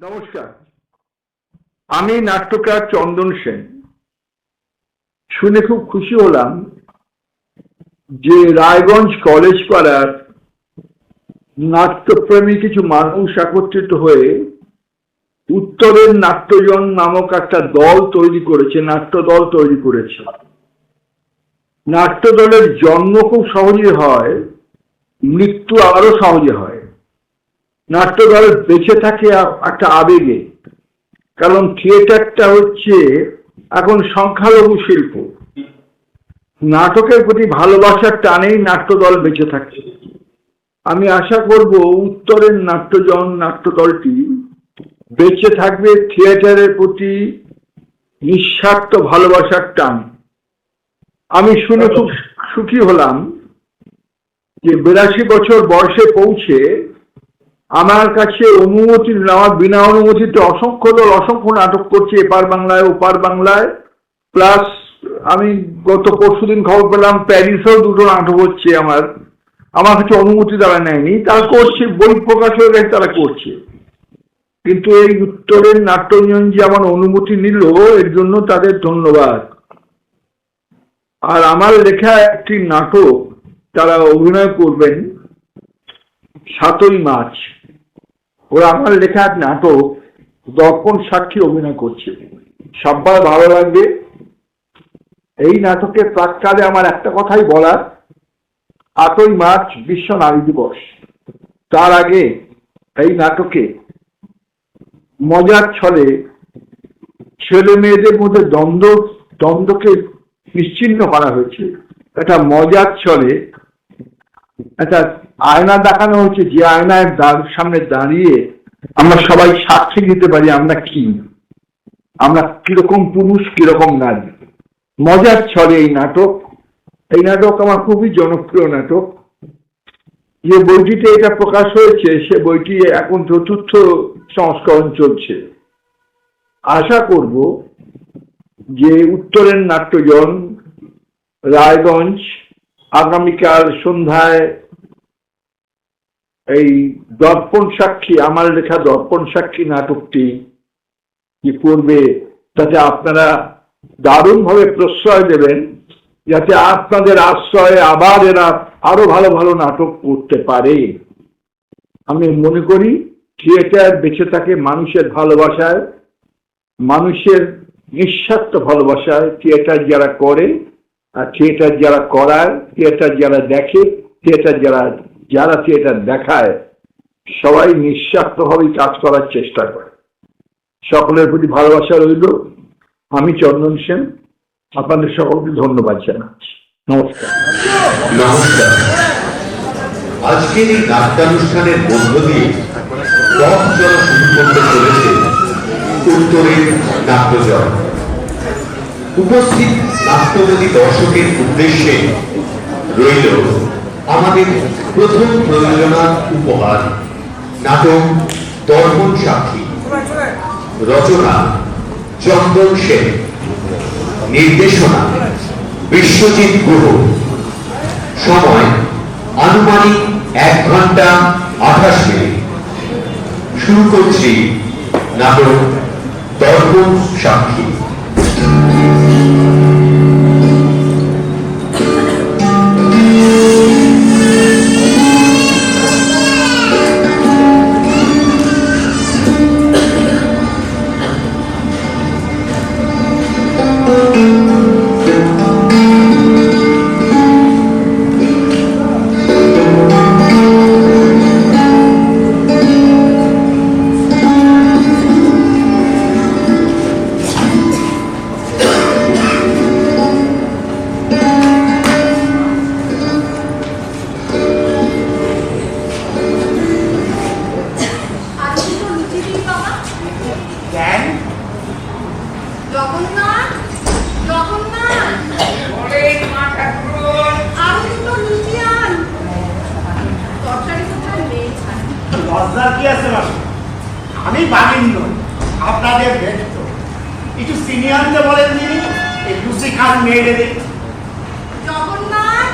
নমস্কার, আমি নাট্যকার চন্দন সেন। শুনে খুব খুশি হলাম যে রায়গঞ্জ কলেজ পাড়ার নাট্যপ্রেমী কিছু মানুষ একত্রিত হয়ে উত্তরের নাট্যজন নামক একটা দল তৈরি করেছে, নাট্যদল তৈরি করেছে। নাট্যদলের জন্ম খুব সহজে হয়, মৃত্যু আরো সহজে হয়। নাট্যদল বেঁচে থাকে একটা আবেগে, কারণ থিয়েটারটা হচ্ছে এখন সংখ্যালঘু শিল্প। নাটকের প্রতি ভালোবাসার টানেই নাট্যদল বেঁচে থাকে। আমি আশা করব উত্তরের নাট্যজন নাট্যদলটি বেঁচে থাকবে থিয়েটারের প্রতি নিঃস্বার্থ ভালোবাসার টান। আমি শুনে খুব সুখী হলাম যে 82 বছর বয়সে পৌঁছে আমার কাছে অনুমতি নেওয়া, বিনা অনুমতিতে অসংখ্য দল অসংখ্য নাটক করছে, এপার বাংলায় ওপার বাংলায়। প্লাস আমি গত পরশুদিন খবর পেলাম প্যারিসেও 2টো নাটক হচ্ছে। আমার কাছে অনুমতি তারা নেয়নি, তারা করছে, বই প্রকাশ হয়ে গেছে, তারা করছে। কিন্তু এই উত্তরের নাট্যজন যে আমার অনুমতি নিল, এর জন্য তাদের ধন্যবাদ। আর আমার লেখা একটি নাটক তারা অভিনয় করবেন 7ই মার্চ। ওরা আমার লেখা এক নাটক দর্পণ সাক্ষী অভিনয় করছে। সবার ভালো লাগবে। এই নাটকের প্রাক্কালে আমার একটা কথাই বলার, 8ই মার্চ বিশ্ব নারী দিবস। তার আগে এই নাটকে মজার ছলে ছেলে মেয়েদের মধ্যে দ্বন্দ্বকে নিশ্চিহ্ন করা হয়েছে। একটা মজার ছলে একটা আয়না দেখানো হচ্ছে, যে আয়নায় সামনে দাঁড়িয়ে আমরা সবাই সাক্ষী দিতে পারি আমরা কিরকম পুরুষ, কিরকম নারী। মজার ছলে এই নাটক আমার খুবই জনপ্রিয় নাটক। যে বইটিতে এটা প্রকাশ হয়েছে সে বইটি এখন 4র্থ সংস্করণ চলছে। আশা করব যে উত্তরের নাট্যজন রায়গঞ্জ আগামীকাল সন্ধ্যায় এই দর্পণ সাক্ষী, আমার লেখা দর্পণ সাক্ষী নাটকটি কি করবে, তাতে আপনারা দারুণভাবে প্রশ্রয় দেবেন, যাতে আপনাদের আশ্রয়ে আবার এরা আরো ভালো ভালো নাটক করতে পারে। আমি মনে করি থিয়েটার বেঁচে থাকে মানুষের ভালোবাসায়, মানুষের নিঃস্বার্থ ভালোবাসায়। থিয়েটার যারা করে আর থিয়েটার যারা করায়, থিয়েটার যারা দেখে, থিয়েটার যারা থিয়েটার দেখায়, সবাই নিঃস্বার্থভাবেই কাজ করার চেষ্টা করে। সকলের প্রতি ভালোবাসা রইল। আমি চন্দন সেন আপনাদের সকলকে ধন্যবাদ জানাচ্ছি। নমস্কার। নমস্কার। আজকের এই নাট্যানুষ্ঠানের মধ্য দিয়ে পথ চলা শুরু করতে চলেছে উত্তরের নাট্যজন। উপস্থিত নাট্যবাদী দর্শকের উদ্দেশ্যে রইল আমাদের প্রথম প্রযোজনা উপহার, নাটক দর্পণ সাক্ষী। রচনা চন্দন সেন, নির্দেশনা বিশ্বজিৎ গুহ। সময় আনুমানিক 1 ঘন্টা 28 মিনিট। শুরু করছি নাটক দর্পণ সাক্ষী। আমি বাগিন নই, আপনাদের ভেক্ত। একটু সিনিয়রকে বলেন যিনি এই লুচি খান মেরে দিন। জগন্নাথ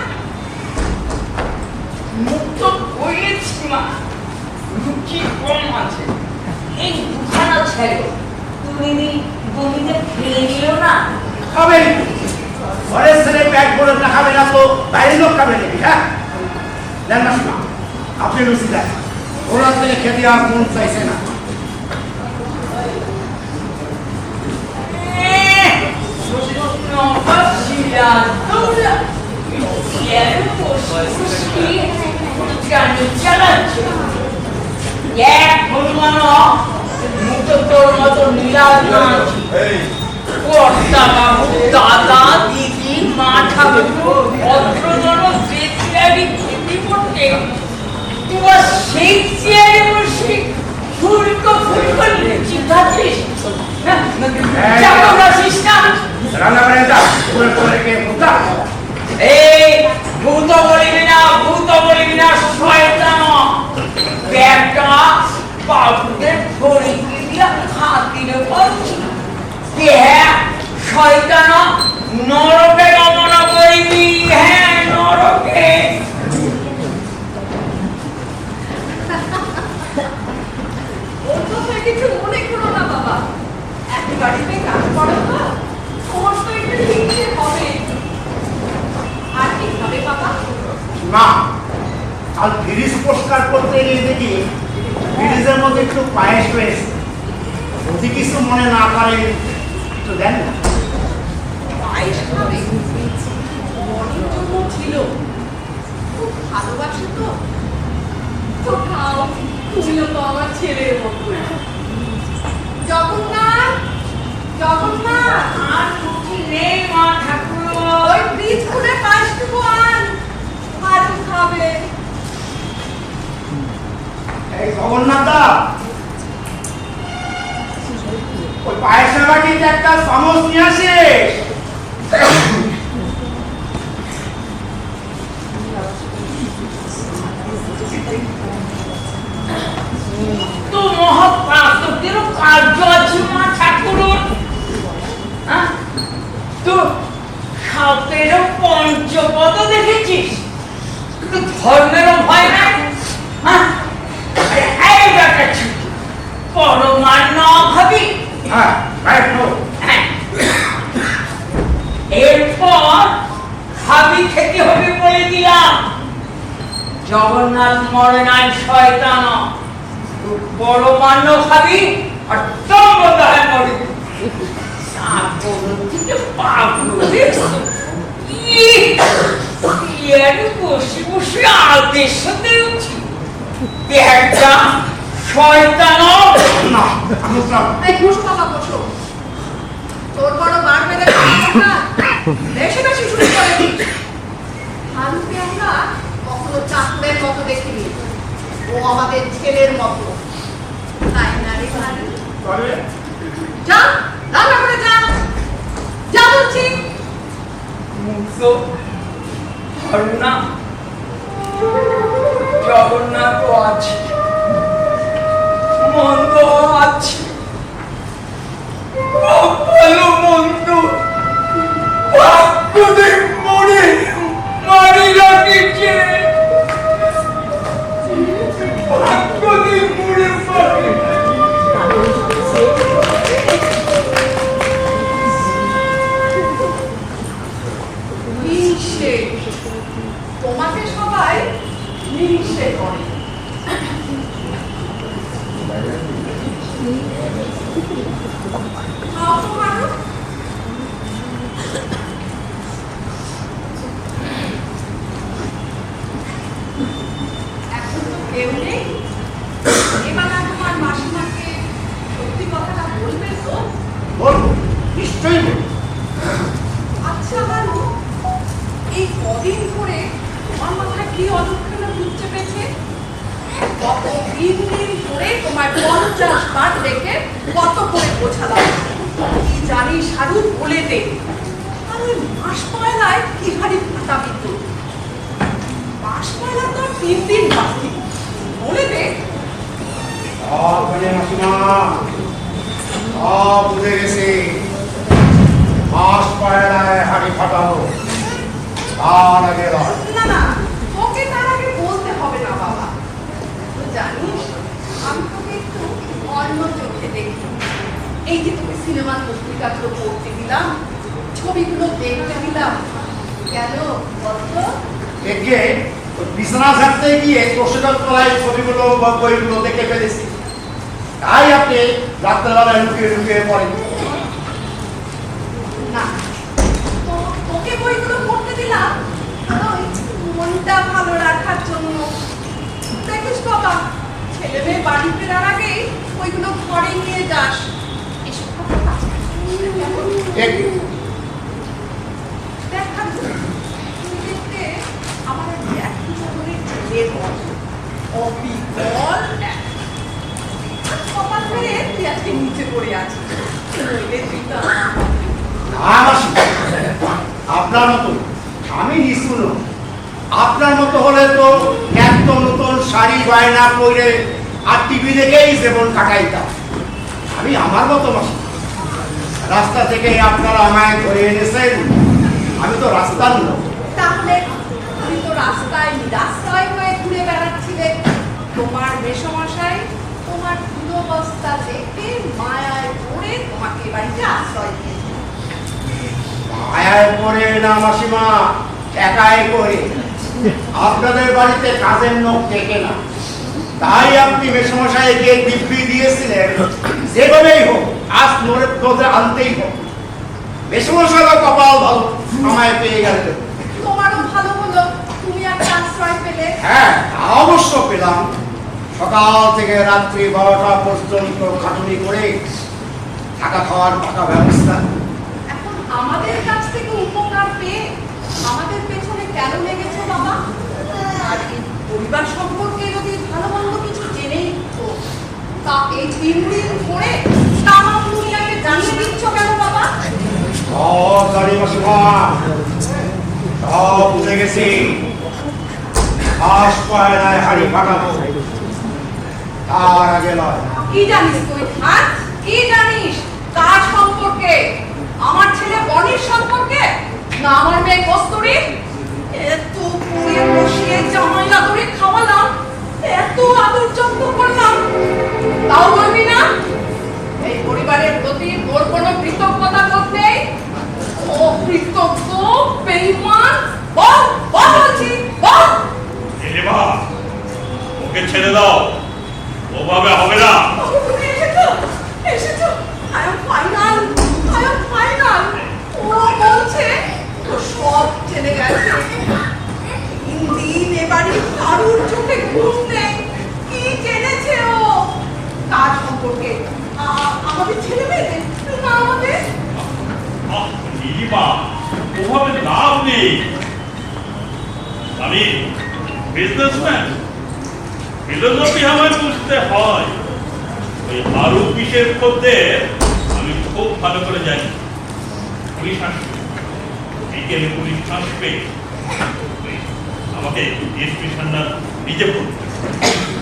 মুক্ত হয়েছি মা, লুচি কম আছে, এই ছেড়ো, তুমি জমিতে ফেলে দিও না। খাবে ঘরের ছেলে প্যাক করে না খাবে না তো বাইরের লোক খাবে নাকি? হ্যাঁ দেন না শোনা, আপনি লুচি দেন, ওরা থেকে খেতে আর মন চাইছে না। দাদা দিদি মা ঠাকুর ভদ্রজন চেয়ারে খেতে করতে তোমার সেই চেয়ারে বসে ফুলকো লুচি খাচ্ছিস। রান্না করে যা করে করে কে মুদ্রা এই ভূত বলিবি না শয়তান, ব্যাগটা বাবুদের ধরে দিয়া খাতিরে করছি। হ্যাঁ শয়তান, নরকে গমন করিবি। হ্যাঁ নরকে। ওর কথায় কিছু মনে করো না বাবা, এক বাড়িতে কাজ করো তো, তোমার তো একটু হিংসে হবে। আর কি হবে বাবা? না, কাল ফ্রিজ পরিষ্কার করতে গিয়ে দেখি ফ্রিজের মধ্যে একটু পায়েস রয়েছে, যদি কিছু মনে না করে একটু দেন না। পায়েস খাবে? অনেক জন্য ছিল, খুব ভালোবাসে তো। তো খাও, তুমিও তো আমার ছেলের মতো। জগন্নাথ, জগন্নাথ, আর লুচি নেই মা ঠাকুর। ওই ফ্রিজ খুলে পায়েসটুকু আন, আরো খাবে। এই জগন্নাথ দা, ওই পায়েসের বাটিতে একটা চামচ নিয়ে আসে। তো মহাপ্রান্তকের কার্য আছে মা ঠাকুর। তো সাপের পঞ্চপদ দেখেছিস, তো ধর্মেরও ভয় নাই। এই ব্যাটা পরমান্ন ভাবি। হ্যাঁ এরপর ভাবি খেতে হবে বলে দিলাম। জগন্নাথ মরে নাই শয়তান, পরমান্ন খাবি আর তোর গায়ে মরে। বসে বসে আদেশ সাথে শয়তান। না আমরা এই বসো বাবা, বসো। তোর বড় বার মেরে বেশি বেশি শুরু করে দিস। হারুকে আমরা কখনো চাকরের মতো দেখিনি, ও আমাদের ছেলের মতো, তাই না রে হারু? করে যা রান্না করে যা, যা বলছি। মুক্ত না, জগন্নাথ আছে, মন্দ আছে, ভালো মন্দ ভাগ্যদেব মরে মারি রাখিছে। ভাগ্যদেব মরে মারি হিংসে, তোমাকে সবাই হিংসে করে। খাও তো হারু। এখন তো কেউ নেই, এবার আর তোমার মাসিমাকে সত্যি কথাটা বলবে তো? বলবো, নিশ্চয়ই বলবো। আচ্ছা হারু, এই কদিন ধরে তোমার মাথায় কি অলক্ষণে ভূত চেপেছে? গত 3 দিন ধরে তোমার 50 বার দেখে কত করে বোঝালাম, কি জানিস হারু বলে দে। আর ওই মাস পয়লায় কি ভারী ফাটা বিদ্যুৎ, মাস পয়লা তো 3 দিন বাকি, বলে দে। মাসিমা সব বুঝে গেছে, মাস পয়লায় হাড়ি ফাটানো, তার আগে নয়। না না, তোকে তার আগে বলতে হবে না বাবা। তুই জানিস আমি তোকে একটু অন্য চোখে দেখি। এই যে তুমি সিনেমার পত্রিকাগুলো পড়তে দিলাম, ছবিগুলো দেখতে দিলাম, কেন বলতো? একে বিছানা ছাড়তে গিয়ে তোষকের তলায় ছবিগুলো বা বইগুলো দেখে ফেলেছি, তাই আপনি রাত্রেবেলায় লুকিয়ে লুকিয়ে পড়েন। না, তোকে বইগুলো পড়তে দিলাম ওই মনটা ভালো রাখার জন্য। দেখিস বাবা, ছেলে মেয়ে বাড়ি ফেরার আগে ওইগুলো ঘরে নিয়ে যাস। এসব কথা কেমন? একে দেখা তুই দেখতে আমার একটু ধরনের ছেলের মতো অবিকল কপাল ধরে তুই আজকে নিচে পড়ে আছিস। নইলে তুই তো আপনার মতো আমি নিশুন, আপনার মতো হলে তো এত নতুন শাড়ি বায়না পরে আর টিভি দেখেই জীবন কাটাইতাম। আমি আমার মতো মাসি, রাস্তা থেকে আপনারা আমায় ধরে এনেছেন, আমি তো রাস্তার লোক। তাহলে তুমি তো রাস্তায় নিরাশ্রয় হয়ে ঘুরে বেড়াচ্ছিলে। তোমার মেসমশাই তোমার দুরবস্থা দেখে মায়ায় পড়ে তোমাকে এ বাড়িতে আশ্রয় দিয়েছে। মায়ায় পড়ে না মাসিমা, একাই করে। আপনাদের বাড়িতে কাজের লোক থেকে না, তাই আপনি মেসমশাই গিয়ে দিব্যি দিয়েছিলেন যেভাবেই হোক আজ নড়ে আনতেই হোক। মেসমশাইও কপাল ভালো, আমায় পেয়ে গেলেন। তোমারও ভালো হলো তুমি একটা আশ্রয় পেলে। হ্যাঁ, তা অবশ্য পেলাম। সকাল থেকে রাত্রি 12টা পর্যন্ত খাটুনি করে থাকা খাওয়ার পাকা ব্যবস্থা। এখন আমাদের কাছ থেকে উপকার পেয়ে আমাদের পেছনে কেন লেগেছো বাবা? আর এই পরিবার সম্পর্কে যদি ভালো মন্দ কিছু জেনেই তো তা এই 3 দিন পরে তামাম দুনিয়াকে জানিয়ে দিচ্ছ কেন বাবা? সব জানি মাসিমা, সব বুঝে গেছি। আশ পয়লায় হাড়ি ফাটাবো, তার আগে নয়। কি জানিস তুই? হ্যাঁ, কি জানিস? কার সম্পর্কে? আমার ছেলে বনির সম্পর্কে, না আমার মেয়ে কস্তুরী? এত পুড়ে বসিয়ে জামাই আদরে খাওয়ালাম, এত আদর যত্ন করলাম, তাও বলবি না? এই পরিবারের প্রতি তোর কোনো কৃতজ্ঞতা বোধ নেই? অকৃতজ্ঞ, বেঈমান, বল বল বলছি, বল। এলেবা, ওকে ছেড়ে দাও, ওভাবে হবে না। তুমি এসেছো, এসেছো। I am final, I am final. ও বলছে ও সব জেনে গেছে। 3 দিন এ বাড়ির কারুর চোখে ঘুম নেই। কি জেনেছে ও? কার সম্পর্কে? আমাদের ছেলে মেয়েদের, না আমাদের? নীলিমা, ওভাবে লাভ নেই। আমি বিজনেসম্যান, ফিলোসফি আমায় বুঝতে হয়। ওই আরু পিসের মধ্যে আমি খুব ভালো করে জানি। পুলিশ আসবে, বিকেলে পুলিশ আসবে, আমাকে ডিএসপি সান্নাল নিজে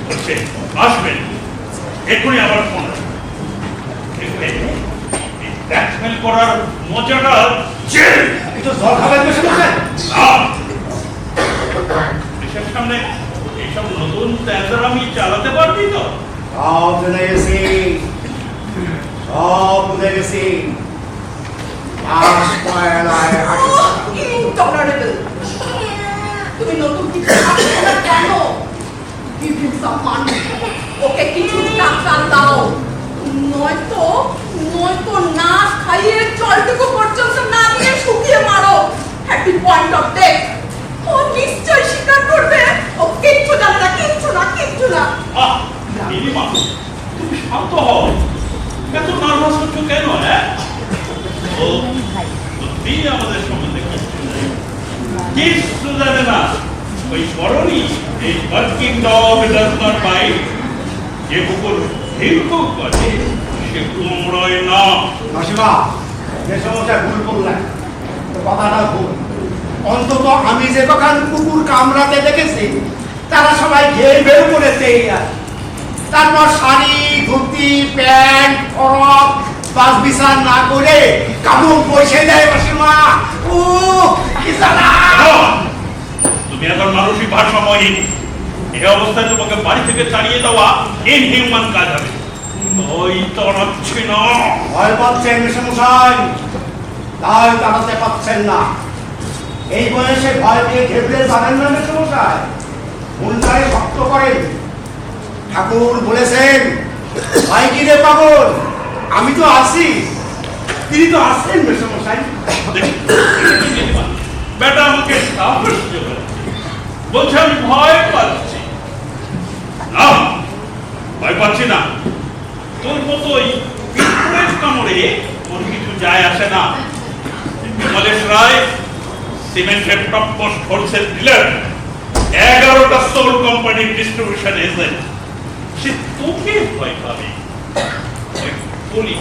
বলছে আসবেন, এক্ষুনি আমার ফোন ব্ল্যাকমেল করার মজাটা একটু জল খাবার বসে বসে দেশের সামনে এইসব নতুন ট্যান্ডার আমি চালাতে পারবি তো? সব জেনে গেছি, সব বুঝে গেছি। আশ পয়লায় হাড়ি ফাটাবো। Intolerable. তুমি নতুন কিছু ভাবছো না কেন? Give him some money. ওকে কিছু টাকা দাও, নয়তো না খাইয়ে জলটুকু পর্যন্ত না দিয়ে শুকিয়ে মারো। At the point of death. ও নিশ্চয় স্বীকার করবে ও কিচ্ছু জানে না, কিচ্ছু না, কিচ্ছু না। নীলিমা, তুমি শান্ত হও, এত নার্ভাস হচ্ছ কেন? হ্যাঁ, ও সত্যি আমাদের সম্বন্ধে কিচ্ছু জানে না। ওই স্মরণই এই working dog does not byte. যে কুকুর হিংকুক করে সে কুমড়োয় না। মাসিমা, যে সমস্যা ভুল করলেন, তো কথাটা ভুল। অন্তত আমি যে দোকান কুকুর কামড়াতে দেখেছি তারা সবাই ঘের বের করেছে। তারপর শাড়ি, ধুতি, প্যান্ট, ফরক বাস বিচার না করে কাপড় পয়সা দেয় মাসিমা। ও কি জ্বালা! তুমি এখন মানসিক ভারসাম্যহীন। এই অবস্থায় তোমাকে বাড়ি থেকে তাড়িয়ে দেওয়া ইনহিউম্যান কাজ হবে। ওই তরাচ্ছি না। ভয় পাচ্ছেন মেসমশাই, তাই তাড়াতে পাচ্ছেন না। এই বয়সে ভয় পেয়ে ঘেবড়ে জানেন না মেসমশাই, মনটায় ভক্ত করেন। ঠাকুর বলেছেন, ভাই কি রে পাগল, আমি তো আছি। তিনি তো আসছেন মেসমশাই। বেটা আমাকে সাহস দেবে, বলছে আমি ভয় পাচ্ছি না। ভয় পাচ্ছি না, তোর মতোই পিঁপড়ের কামড়ে ওর কিছু যায় আসে না। বিমলেশ রায় সিমেন্টের টপ মোস্ট হোলসেল ডিলার, 11টা সোল কোম্পানির ডিস্ট্রিবিউশন এজেন্ট। সে তোকে ভয় পাবে? ওই পুলিশ,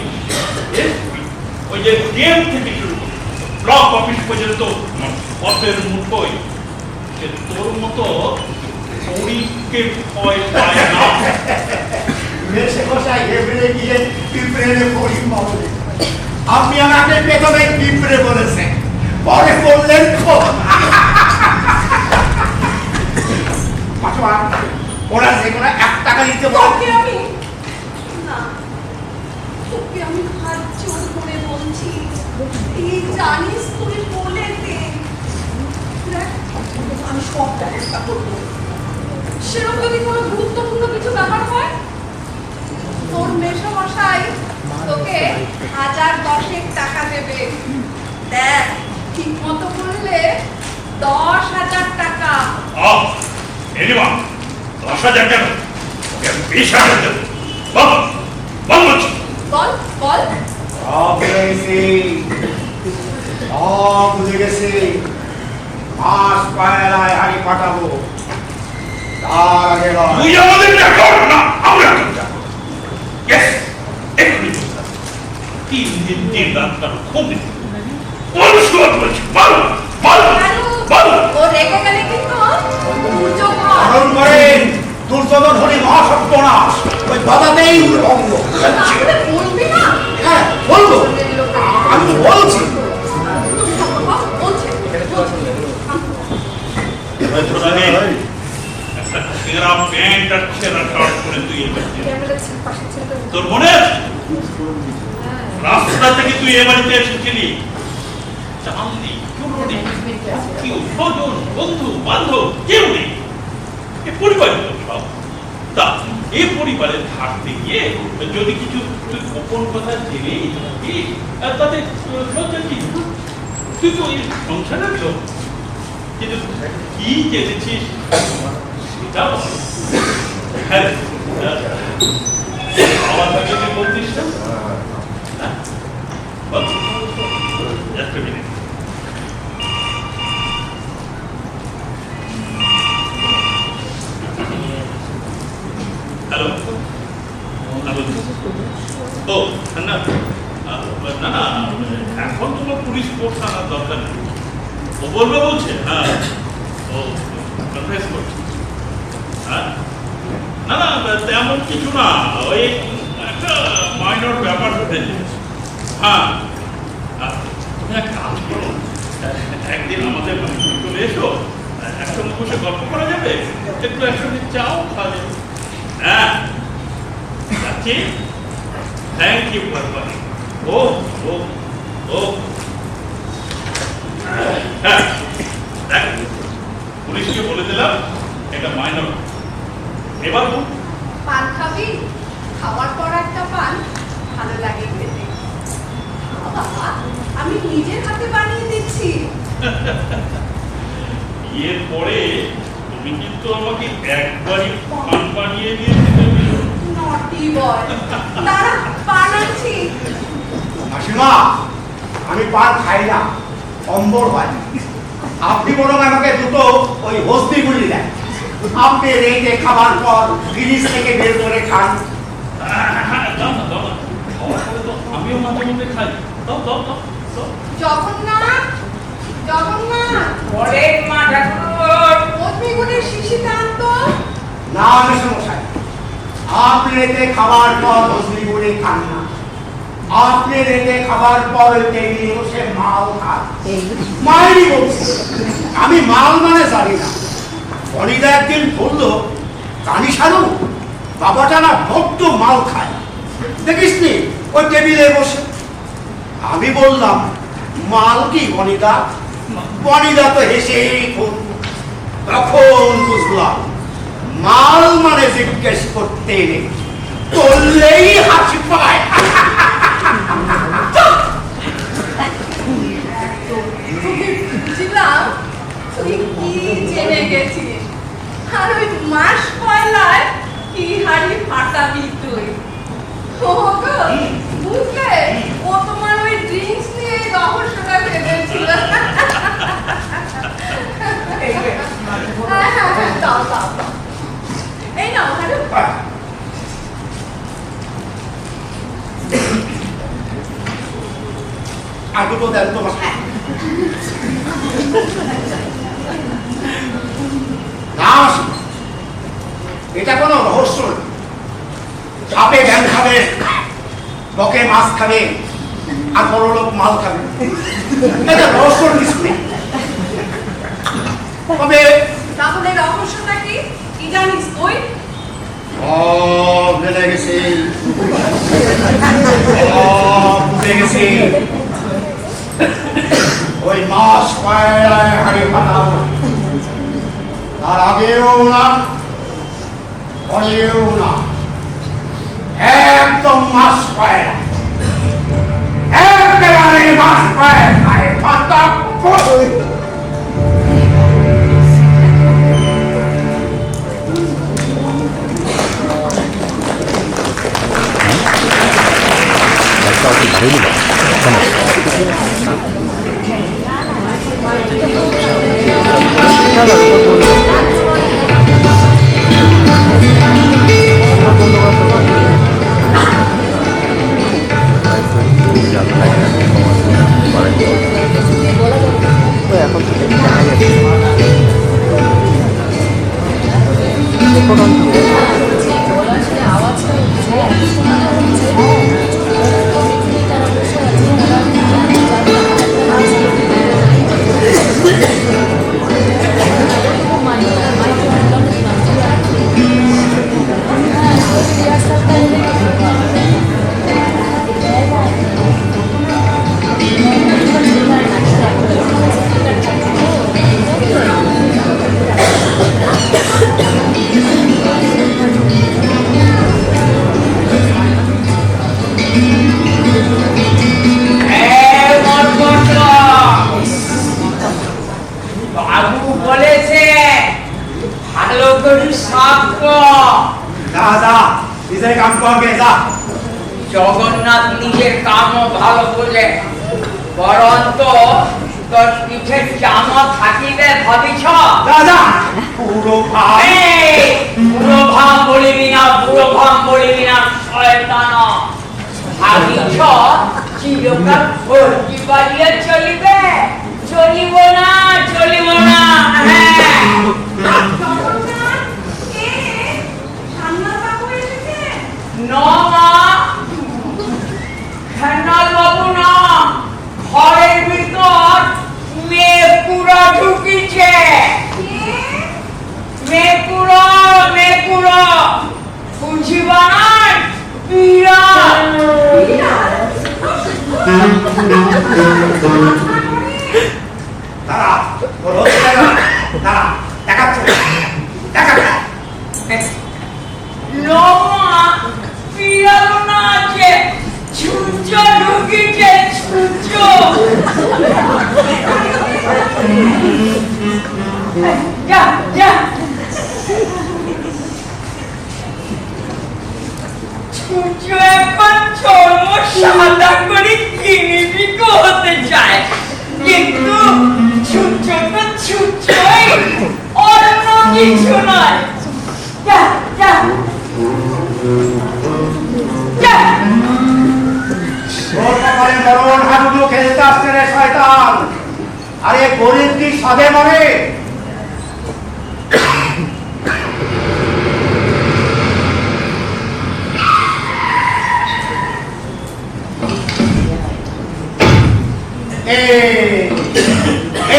এসপি, ওই যে ডিএম থেকে শুরু করে ব্লক অফিস পর্যন্ত পথের মুঠোয় সে তোর মতো পরীকে ভয় পায় না। মেসমশাই ঘেবড়ে গিয়ে পিঁপড়ে পড়ি বলে, আপনি আমাকে প্রথমে পিঁপড়ে বলেছেন, পরে বললেন ওরা যে কোনো 1 টাকা দিতে বলে। তোকে আমি না, তোকে আমি হাত জোর করে বলছি, এই জানিস তুই বলে দে, দেখ, আমি সব ব্যবস্থা করবো। সেরকম যদি কোনো গুরুত্বপূর্ণ কিছু ব্যাপার হয়, তোর মেসমশাই তোকে 1010 টাকা দেবে। দেখ, ঠিক মতো করলে 10,000 টাকা। এলিমা 10,000 কেন? 20,000 দেবো। বল বল বলছি। বল বল। বুঝে গেছি, মাস পায়রায় হাড়ি পাঠাবো, তার আগে নয়। তুই আমাদের দেখো না, আমরা তোর দেখো। ইয়েস, এক্ষুনি বলতে হবে। 3 দিন 3 রাত তার খুব বল শুরু বলছি, বল বল বল। ও রেগে গেলে কিন্তু দুর্যোগ হয়। পালন করেন দুর্যোধন হরি মহাসত্বনাশ, ওই বাধাতেই ভঙ্গ। তাহলে বলবি না? হ্যাঁ বলবো, আমি তো বলছি। বলছে, বলছে। বছর আগে একটা ছেঁড়া প্যান্ট আর ছেঁড়া শার্ট পরে তুই এসেছিস। তোর মনে আছে? রাস্তা থেকে তুই এ বাড়িতে এসেছিলি, জানলি কেউ স্বজন বন্ধু বান্ধব কেউ নেই, এ পরিবারের লোক সব। তা এই পরিবারে থাকতে গিয়ে যদি কিছু তুই গোপন কথা জেনেই থাকিস, তাতে লজ্জা কি? তুই তো এই সংসারের লোক, কিন্তু কি জেনেছিস সেটা বল। হ্যাঁ, আমার কাছে তুই বলতিস না? বল, একটা মিনিট। হ্যালো, ও না না না, এখন তোমার পুলিশ ফোর্স আনার দরকার নেই। ও বলবে বলছে, হ্যাঁ ও কনফেস করছে। হ্যাঁ না না, তেমন কিছু না, ওই একটা মাইনর ব্যাপার ঘটেছে। হ্যাঁ তুমি এক কাজ করো, একদিন আমাদের বাড়িতে চলে এসো, একসঙ্গে বসে গল্প করা যাবে, একটু একসঙ্গে চাও খাওয়া যাবে। হ্যাঁ যাচ্ছি, থ্যাংক ইউ বারবার। ও ও ও হ্যাঁ দেখ, পুলিশকে বলে দিলাম এটা মাইনর। এবার পান খাবি? খাওয়ার পর একটা পান ভালো লাগে খেতে। বাবা, আমি নিজের হাতে বানিয়ে দিচ্ছি। বিয়ের পরে তুমি কিন্তু আমাকে একবারই পান বানিয়ে দিয়েছিলে। নটি বয়, দাঁড়া পান আনছি। মাসিমা, আমি পান খাই না, অম্বর হয়। আপনি বরং আমাকে দুটো ওই হস্তিগুলি দেন। আপনি রেখে খাবার পর ফ্রিজ থেকে বের করে খান। দাও না দাও না, খাওয়ার পরে তো আমিও মাঝে মধ্যে খাই। দাও দাও দাও দাও। জগন্নাথ, জগন্নাথ, পরের মা ঠাকুর পদ্মিগুলির শিশিটা আনতো। না মেসমশাই, আপনি রেখে খাবার পর হস্তিগুলি খান না। আপনি রেখে খাবার পর টেবিলে বসে মাল খান। মায়েরই বলছি, আমি মাল মানে জানি না। অনিদা একদিন বললো, কানি সারু বাবাটা না বড্ড মাল খায়। দেখিস নি ওই টেবিলে বসে। আমি বললাম মাল কি বনিদা? বনিদা তো হেসেই তখন বুঝলাম মাল মানে জিজ্ঞেস করতে নেই, করলেই হাসি পায়। বুঝলাম তুই কি জেনে গেছিস, আর ওই মাস পয়লায় কি হাড়ি ফাটাবি তুই। ও গো, বুঝলে ও তোমার ওই ড্রিঙ্কস নিয়ে এই রহস্যটা ভেবেছিল। দাও দাও দাও, এই নাও হারু। আর দুটো দেন তোমার। এটা কোনো রহস্য না। সাপে ব্যাং খাবে, বকে মাছ খাবে, আর বড় লোক মাল খাবে, এটা রহস্য কিছু নেই। তবে তাহলে রহস্যটা কি কি জানিস তুই? ভুলে গেছি, ভুলে গেছি। ওই মাছ পায়রায় হাড়ি ফাটাও, তার আগেও না পরেও না, একদম মাছ পায়রা, একেবারে মাছ পায়রায় ফাটা। জগন্নাথ নিজের কামও ভালো বোঝে, বরন্ত তোর পিঠে চামা থাকিবে ভাবিছ? দাদা পুরো পুরো ভাম বলিবি না, পুরো ভাম বলিবি না, শয়তান ভাবিছ চিরকাল ভর্তি বাড়িয়ে চলিবে? চলিব না, চলিব না। বাবু না, ঘরের ভিতর মেয়েপুরা ঢুকিছে। মেয়েপুরা মেয়েপুরা বুঝিবা না, বিড়াল। দাঁড়া, দাঁড়া, দেখাচ্ছ দেখা। বিড়াল না আছে, ছুঁচ ঢুকিছে, ছুঁচ। যা যা, ছুঁচ এখন চর্ম সাদা করে কিনিবি হতে চায়, কিন্তু ছুঁচ তো ছুঁচই, অন্য কিছু নয়। যা যা যা। তোর কপালে মরণ হাঁটুগুলো খেলতে আসছে রে শয়তান। আরে গরিব কি সাধে মরে?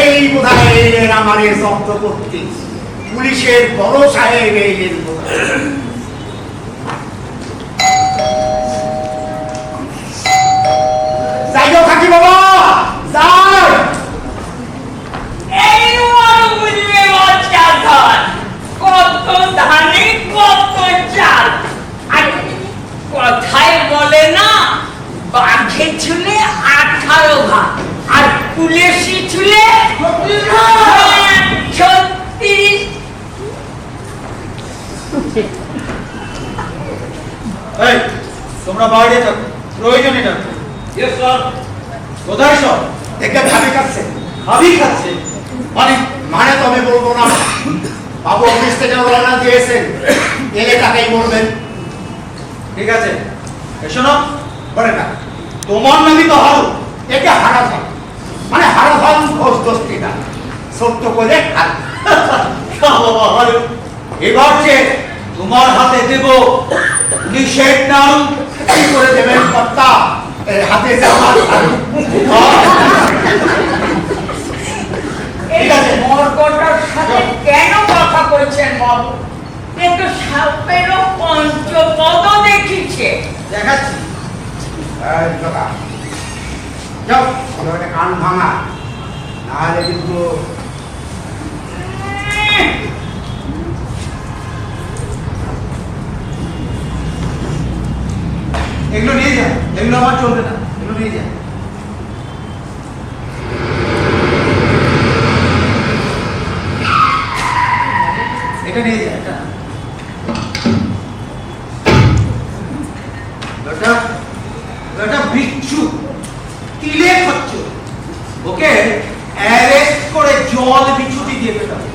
এই বোধহয় এলেন আমার জব্দ করতে, পুলিশের বড় সাহেব এলেন। কাঠের চুলে 18 ভাগ আর পুলেশি চুলে 36। এই তোমরা বাইরে থাকো, প্রয়োজনে থাকো। Yes sir. কোথায় সব? দেখে ভাবি খাচ্ছে ভাবি খাচ্ছে মানে মানে তো আমি বলবো না, বাবু অফিস থেকে রওনা দিয়েছেন, এলে টাকাই বলবেন। ঠিক আছে, এসো না। বলে না তোমার নামই তো হারু। একে হারা ধন, মানে হারা ধন ঘোষ দোষটি না, সত্য করে হার। বাবা হারু, এবার যে তোমার হাতে দেব পুলিশের নাম। কি করে দেবেন কর্তা? এই হাতে যে আমার হারু। এই মর্গটার সাথে কেন কথা বলছেন বাবু? কিন্তু সাপেরও পঞ্চপদ দেখিছে। দেখাচ্ছি। এই দাদা, যাও ভালো একটা কান ভাঙা, নাহলে কিন্তু এগুলো নিয়ে যান, এগুলো আমার চলবে না, এগুলো নিয়ে যান। এটা নিয়ে যান, এটা। এটা বিচ্ছু, তিলে খচ্ছ, ওকে অ্যারেস্ট করে জল বিছুটি দিয়ে পেটাবো,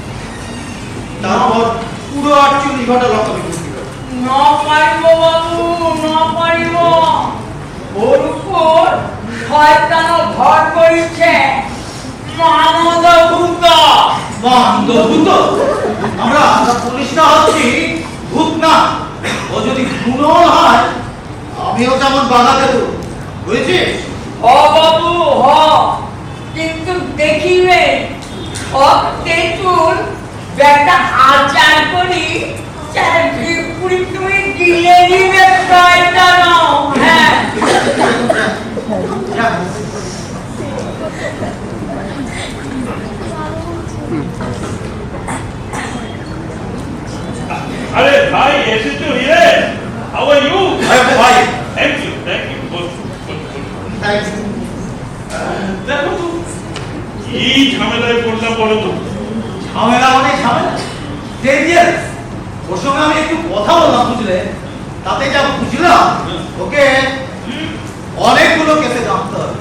তারপর পুরো 48 ঘন্টা লকআপে ঢুকতে হবে। ন পারিব বাবু, ন পারিব। ওর উপর শয়তান ভর করিছে মানবভূত। ভূত? আমরা পুলিশরা হচ্ছি ভূত না। ও যদি খুনল হয়, আমিও যেমন বাধা দেব, বুঝেছিস? হ বাবু হ, কিন্তু দেখিবে সব তেঁতুল একটা আচার করি চার ভিপুরি তুমি গিলে নিবে শয়তান। হ্যাঁ যা। আরে ভাই এসেছো হিরে, হাউ আর ইউ? আরে ভাই, থ্যাংক ইউ বস। থ্যাঙ্কস। দেখো তো কি ঝামেলায় পড়লাম বলো তো। ঝামেলা মানে ঝামেলা, ডেঞ্জারাস। ওর সঙ্গে আমি একটু কথা বললাম, বুঝলে? তাতে যা বুঝলাম, ওকে অনেকগুলো কেসে জানতে হবে।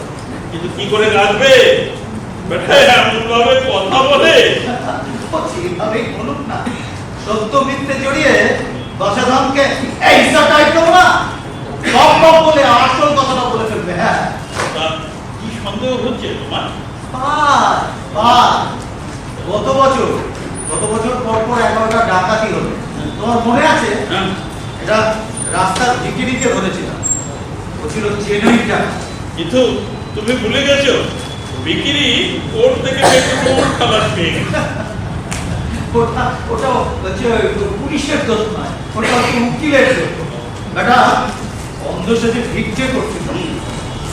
কিন্তু কি করে গাছবে বেটা, এমন ভাবে কথা বলে। ও যেভাবেই বলুক না, সত্য মিথ্যে জড়িয়ে দশাধনকে এই টাইপ দেবো না, সব বলে আসল কথাটা বলে ফেলবে। হ্যাঁ, তা কি সন্দেহ হচ্ছে তোমার? গত বছর পর পর 11টা ডাকাতি হলো, তোমার মনে আছে? হ্যাঁ। এটা রাস্তার ভিকিরিকে ধরেছিলাম, ও ছিল জেনুইন ডাকাত। কিন্তু তুমি ভুলে গেছো বিক্রি কোর্ট থেকে বের খাবার পেয়ে গেছে। ওটা হচ্ছে পুলিশের দোষ নয়, ওটা হচ্ছে উকিলের দোষ। বেটা অন্ধ সেজে ভিক্ষে করছিল,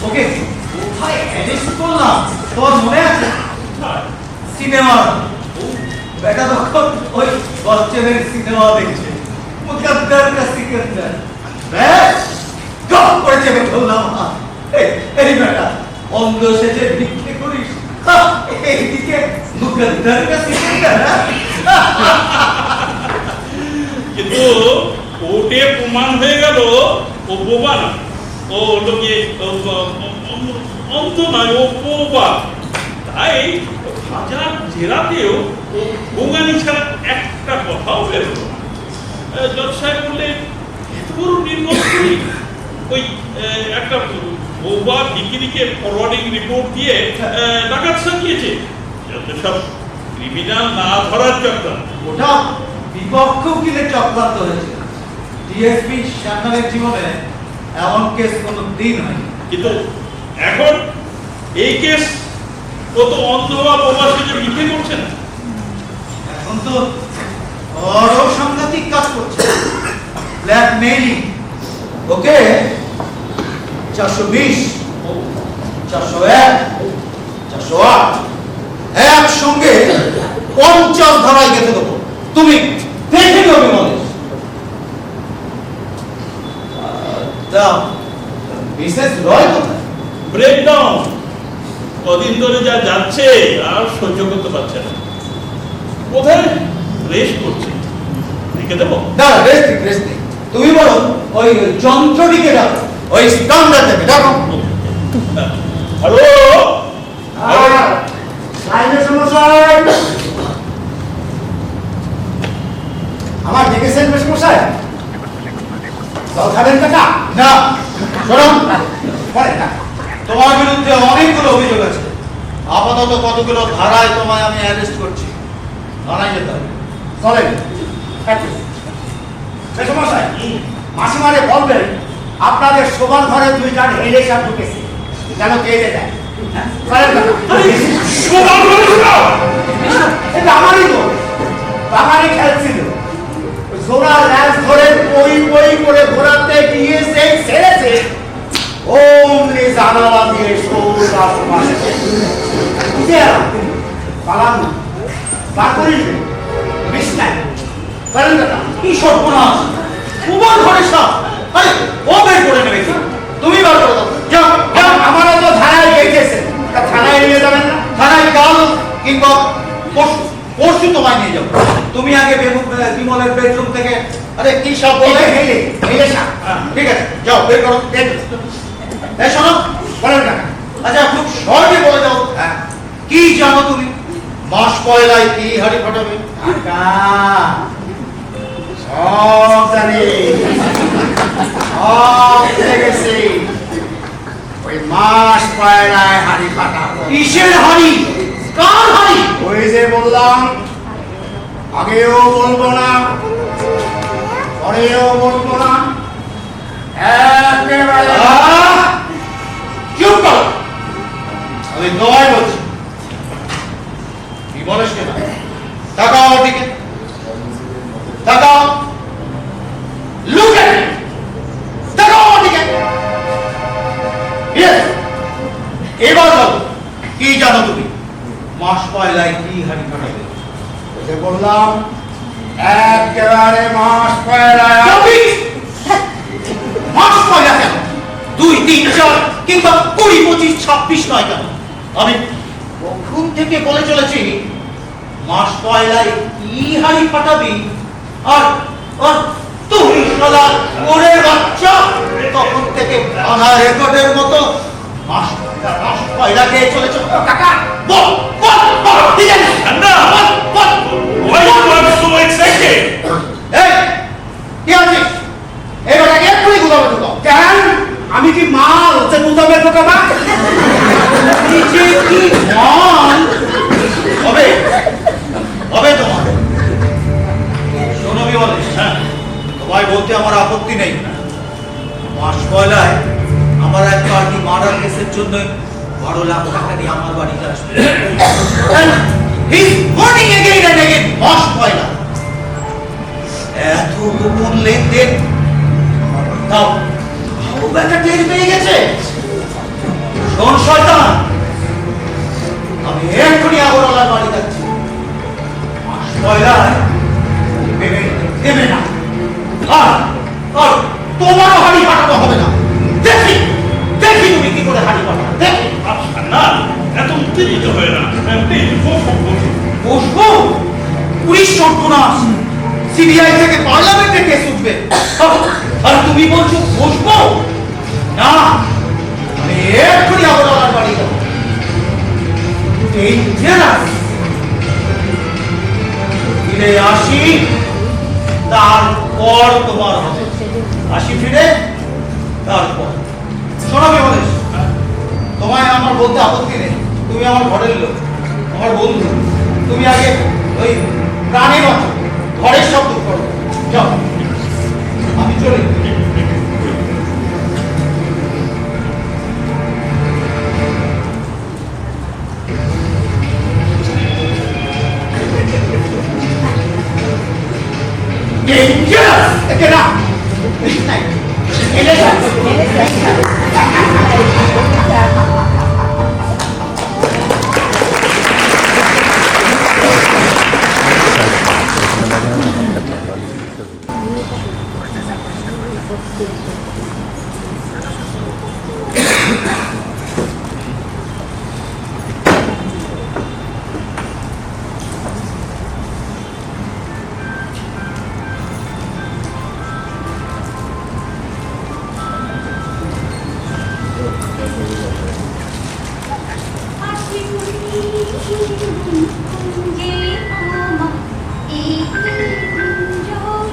ওকে কোথায় অ্যারেস্ট করলাম তোর মনে আছে? সিনেমা। বেটা তখন ওই বচ্চনের সিনেমা দেখছে, মুকদ্দর কা সিকন্দর, ব্যাস গপ করে চেপে ধরলাম। এই বেটা অন্ধ সেজে ভিক্ষে করিস, এইদিকে মুকদ্দর কা সিকন্দর। কিন্তু কোর্টে প্রমাণ হয়ে গেল ও বোবা না, ও হলো গিয়ে অন্ত নয়, ও বোবা। তাই হাজার জেরাতেও ও বোগানি ছাড়া একটা কথাও বেরোলো না। জজ সাহেব বললেন এত বড় নির্মল করি ওই একটা বোবা বিক্রিকে ফরওয়ার্ডিং রিপোর্ট দিয়ে ডাকাত সাজিয়েছে, যত সব ক্রিমিনাল না ধরার চক্রান্ত। ওটা বিপক্ষ উকিলের চক্রান্ত হয়েছে। ডিএসপি শ্যামলের জীবনে এমন কেস কোনো দিন হয়নি। কিন্তু এখন এই কেস কত অন্ধ বা বোবা সেজে লিখে করছে না। এখন তো আরো সাংঘাতিক কাজ করছে, ব্ল্যাকমেইলিং। ওকে 420, 401, 408 একসঙ্গে 50 ধারায় গেঁথে দেবো, তুমি দেখে নেবে মনে। মিসেস রয় কোথায়? ব্রেকডাউন। কদিন ধরে যা যাচ্ছে আর সহ্য করতে পারছে না। কোথায় রেস্ট করছে, লিখে দেবো? না, রেস্ট নেই। তুমি বলো ওই যন্ত্রটিকে ডাকো, ওই স্কান্ডার থেকে ডাকো। হ্যালো, আমার দেখেছেন মেসমশাই? জল খাবেন কাকা? না, শোনো, বলেন না। তোমার বিরুদ্ধে অনেকগুলো অভিযোগ আছে। আপাতত কতগুলো ধারায় তোমায় আমি অ্যারেস্ট করছি। থানায় যেতে হবে। চলেন মেসমশাই, মাসিমারে বলবেন আপনাদের শোবার ঘরে দুইটা ঢেলে সাপ ঢুকেছে, যেন কেটে দেয়। চলেন কাকা। এটা আমারই তো বাগানে খেলছিল, জোড়া ল্যাস ধরে পই পই করে ঘোরাতে গিয়ে যে ছেড়েছে, অমনি জানালা দিয়ে সৌর আসমানে পালানো বার করিস বেশ নাই। চলেন কাকা। কি সর্বনাশ! তোমার ঘরে সাপ! আরে ও বের করে নেবে কি? তুমি বার করে দাও। যাও যাও। আমারও তো থানায় গেছে, থানায় নিয়ে যাবেন না? থানায় কাল কিংবা পরশু তোমায় নিয়ে যাবো। তুমি আগে বিমলের বেডরুম থেকে, আরে কি সাপ বলে? হেলে হেলে সাপ। ঠিক আছে, যাও বের করো। এই শোনো, বলেন কাকা। আচ্ছা খুব সহজে বলে দাও, কি জানো তুমি? মাস পয়লায় কি হাড়ি ফাটাবে? কাকা সব জানি, সব ভুলে গেছি। ওই মাস পয়লায় হাড়ি ফাটাবো। কিসের হাড়ি? কার হাড়ি? ওই যে বললাম, আগেও বলবো না, পরেও বলবো না, একেবারে চুপ করো। আমি নয় বলছি। কি বলিস কেন? তাকাও ওর দিকে, তাকাও। Look at me! তাকাও ওর দিকে। Yes! এবার বলো, কি জানো তুমি? মাস পয়লায় কি হাড়ি ফাটাবে? ওই যে বললাম, একেবারে মাস পয়লায়। মাস পয়লা কেন? 2, 3, 4 কিংবা 20, 25, 26 নয় কেন? আমি কখন থেকে বলে চলেছি মাস পয়লায় কি হাড়ি ফাটাবি? আর আর তুমি শালা ওরে বাচ্চা, তখন থেকে ভাঙা রেকর্ডের মতো মাস পয়লা কে চলেছ। কাকা বল বল বল, ঠিক আছে? ঠান্ডা। বল বল। Why you are so excited? এই কি আছিস? এবার আগে এক্ষুনি গুদামে ঢুকাও। কেন? আমি কি মাল হচ্ছে গুদামে ঢোকাবা? নিজে কি মান হবে হবে তোমার? শোনো বিমলেশ, হ্যাঁ, তোমায় বলতে আমার আপত্তি নেই। মাস পয়লায় আমার এক পার্টি মার্ডার কেসের জন্য 12 লাখ টাকা নিয়ে আমার বাড়িতে আসবে। মাস পয়লা এত গোপন লেনদেন, তাও ব্যাটা টের পেয়ে গেছে। শোন শয়তান, আমি এক্ষুনি আগরওয়ালার বাড়ি যাচ্ছি। মাস পয়লায় দেবে না, আর আর তোমারও হাড়ি পাঠানো হবে না। দেখি দেখি তুমি কি করে হাড়ি পাঠাবে। দেখি। আচ্ছা না, এত উত্তেজিত হয়ে না। প্লিজ বসো বসো। বসবো? পুলিশ সর্বনাশ, সিবিআই থেকে পার্লামেন্টে কেস উঠবে, আর তুমি বলছো বসবো? না, আমি এক্ষুনি আগরওয়ালার বাড়ি যাবো। ডেঞ্জারাস। ফিরে আসি, তারপর তোমার হবে। আসি ফিরে, তারপর। শোনো বিমলেশ, তোমায় আমার বলতে আপত্তি নেই। তুমি আমার ঘরের লোক, আমার বন্ধু। তুমি আগে ওই প্রাণী বাঁচো, ঘরের সব দুঃখ করো। যাও, আমি চলি। Dangerous! Get up! This night. কুঞ্জে আমার একটি কুঞ্জরণ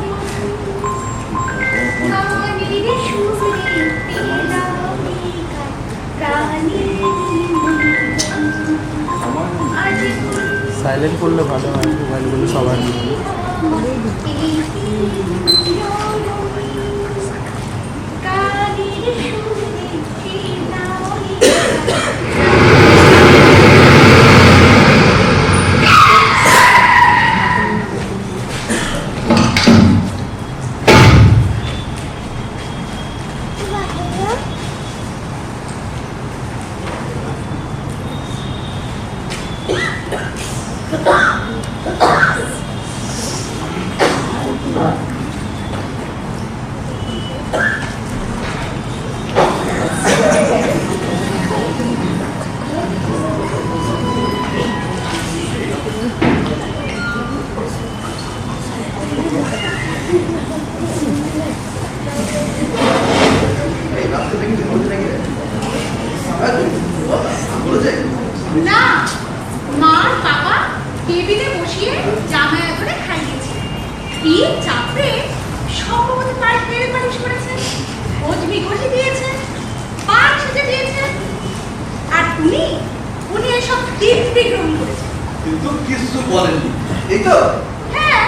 গানের সুরে তেরা বেকার প্রাণের আজ সাইলেন্ট করলে ভালো হয়, মোবাইলগুলো সবার না, মা আর বাবা টেবিলে বসিয়ে জামায়া ধরে খাইয়েছে। কি চাপে সম্ভবত পায়েস মেরে পালিশ করেছেন, ভোজমি ঘষে দিয়েছেন, পান সেজে দিয়েছেন, আর উনি এসব দিব্যি গ্রহণ করেছেন। কিন্তু কিছু বলেননি, এই তো? হ্যাঁ,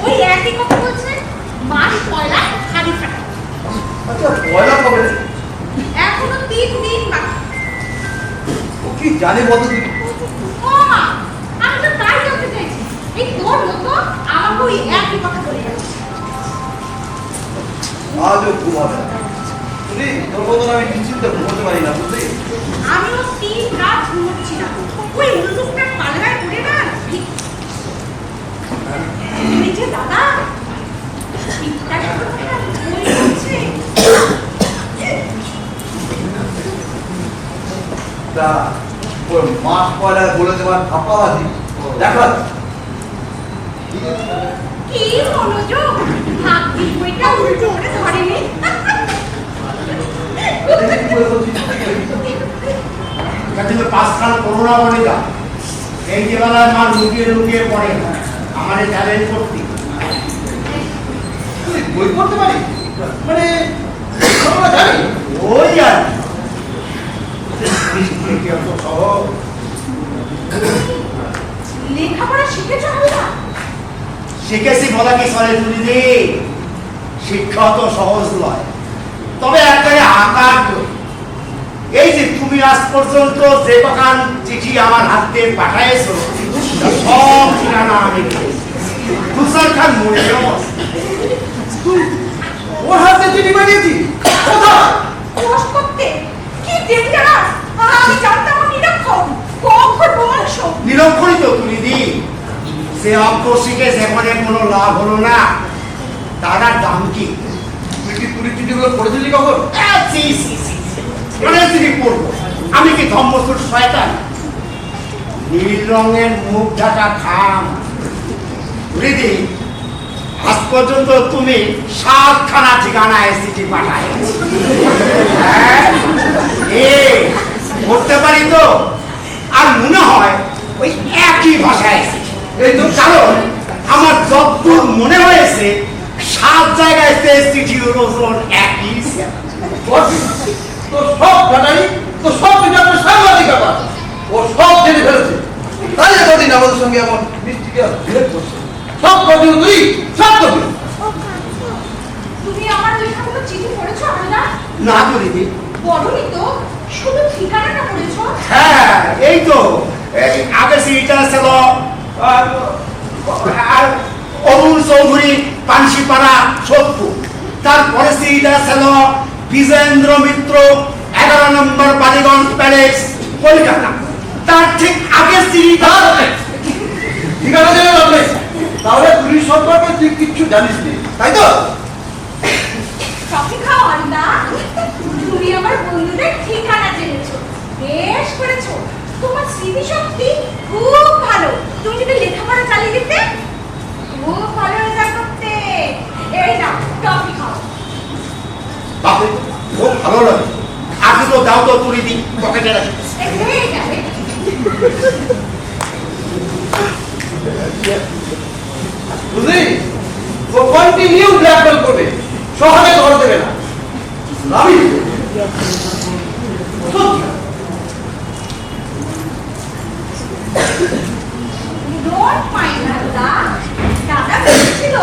ওই একই কথা বলছে, মাস পয়লা হাড়ি ফাটা। আচ্ছা, পয়লা কবে? এখনো 3 দিন বাকি। ও কি জানে বলতো তুমি? ও মা, আমি তো তাই জানতে চাইছি। এই তোর মতো আমাকে ওই একই কথা বলে যাচ্ছে। আজও ঘুমাবে না। তুমি তোর মতন আমি নিশ্চিন্তে ঘুমোতে পারি না, বুঝলি? আমিও 3 রাত ঘুমোচ্ছি না। ওই উল্লুকটা পাল্লায় পড়ে না ঠিক। এই যে দাদা, চিন্তা করতে বই হচ্ছে। তা ওর মাস পয়লা বলে দেওয়ার ধাপ্পাবাজি দেখা কি মনোযোগ, ভাবছি বইটা উল্টো করে ধরেনি। কিন্তু পাঁচখান করোনা বলে যা এই যে বেলায় মা লুকিয়ে লুকিয়ে পড়ে আমার চ্যালেঞ্জ করতে বই পড়তে পারি, মানে আমরা জানি ওই আর লেখাপড়া শিখেছো হালদা? শিখেছি বলা কি চলে তুলি দে, শিক্ষা তো সহজ নয়, তবে একবারে আকার এই যে তুমি আজ পর্যন্ত যে বাগান চিঠি আমার হাতে পাঠাইছো সব ঠিকানা আমি হুসেন খান মনে ওর হাতে চিঠি পাঠিয়েছি। কোষ করতে কি ডেঞ্জারাস! আমি জানতাম নিরক্ষর, কখন বংশ। নিরক্ষরই তো তুলি দি, সে অক্ষর শিখে সেখানে কোনো লাভ হলো না, তার আর দাম কি? তুই কি পুরী চিঠিগুলো পড়েছিলি কখন? মানে চিঠি পড়বো আমি কি ধম্মসুর শয়তান? নীল রঙের মুখ ঢাকা খাম দিদি, আজ পর্যন্ত তুমি 7খানা ঠিকানায় চিঠি পাঠায় করতে পারি তো, আর মনে হয় ওই একই ভাষায় এই তো, কারণ আমার যতদূর মনে হয়েছে 7 জায়গায় চিঠির ওজন একই। তো সব ঘটাই তো সব কিছু আপনার সাংবাদিক আবার ও সব জেনে ফেলেছে, তাই এতদিন আমাদের সঙ্গে এমন মিষ্টিকে বিরোধ করছে। সব কবি তুই সব কবি। তুমি আমার লেখাগুলো চিঠি পড়েছো হালদা? না তো দিদি। পড়োনি তো, শুধু ঠিকানাটা পড়েছো। হ্যাঁ এই তো, আগে সিটা ছিল আর অরুণ চৌধুরী পানশিপাড়া সোদপুর, তারপরে সিটা ছিল বিজেন্দ্র মিত্র 11 নম্বর বালিগঞ্জ প্যালেস কলকাতা, তার ঠিক আগে সিটা ঠিকানা জেনে লাভ নেই, তাহলে পুলিশ সম্পর্কে তুই কিচ্ছু জানিস নি, তাই তো? কফি খাও হালদা, তুমি আমার বন্ধুদের ঠিকানা জেনেছো, বেশ করেছো। তোমার স্মৃতিশক্তি খুব ভালো, তুমি যদি লেখাপড়া চালিয়ে দিতে খুব ভালো রেজাল্ট করতে। এই নাও কফি খাও। বাপরে খুব ভালো লাগে, আগে তো দাও তো তুলি দি পকেটে রাখি। এই হয়ে যাবে। বুঝলি, ও কন্টিনিউ ব্ল্যাকমেল করবে, সহজে ধরা দেবে না। আমি ডোন্ট মাইন্ড দাদা। দাদা বলেছিল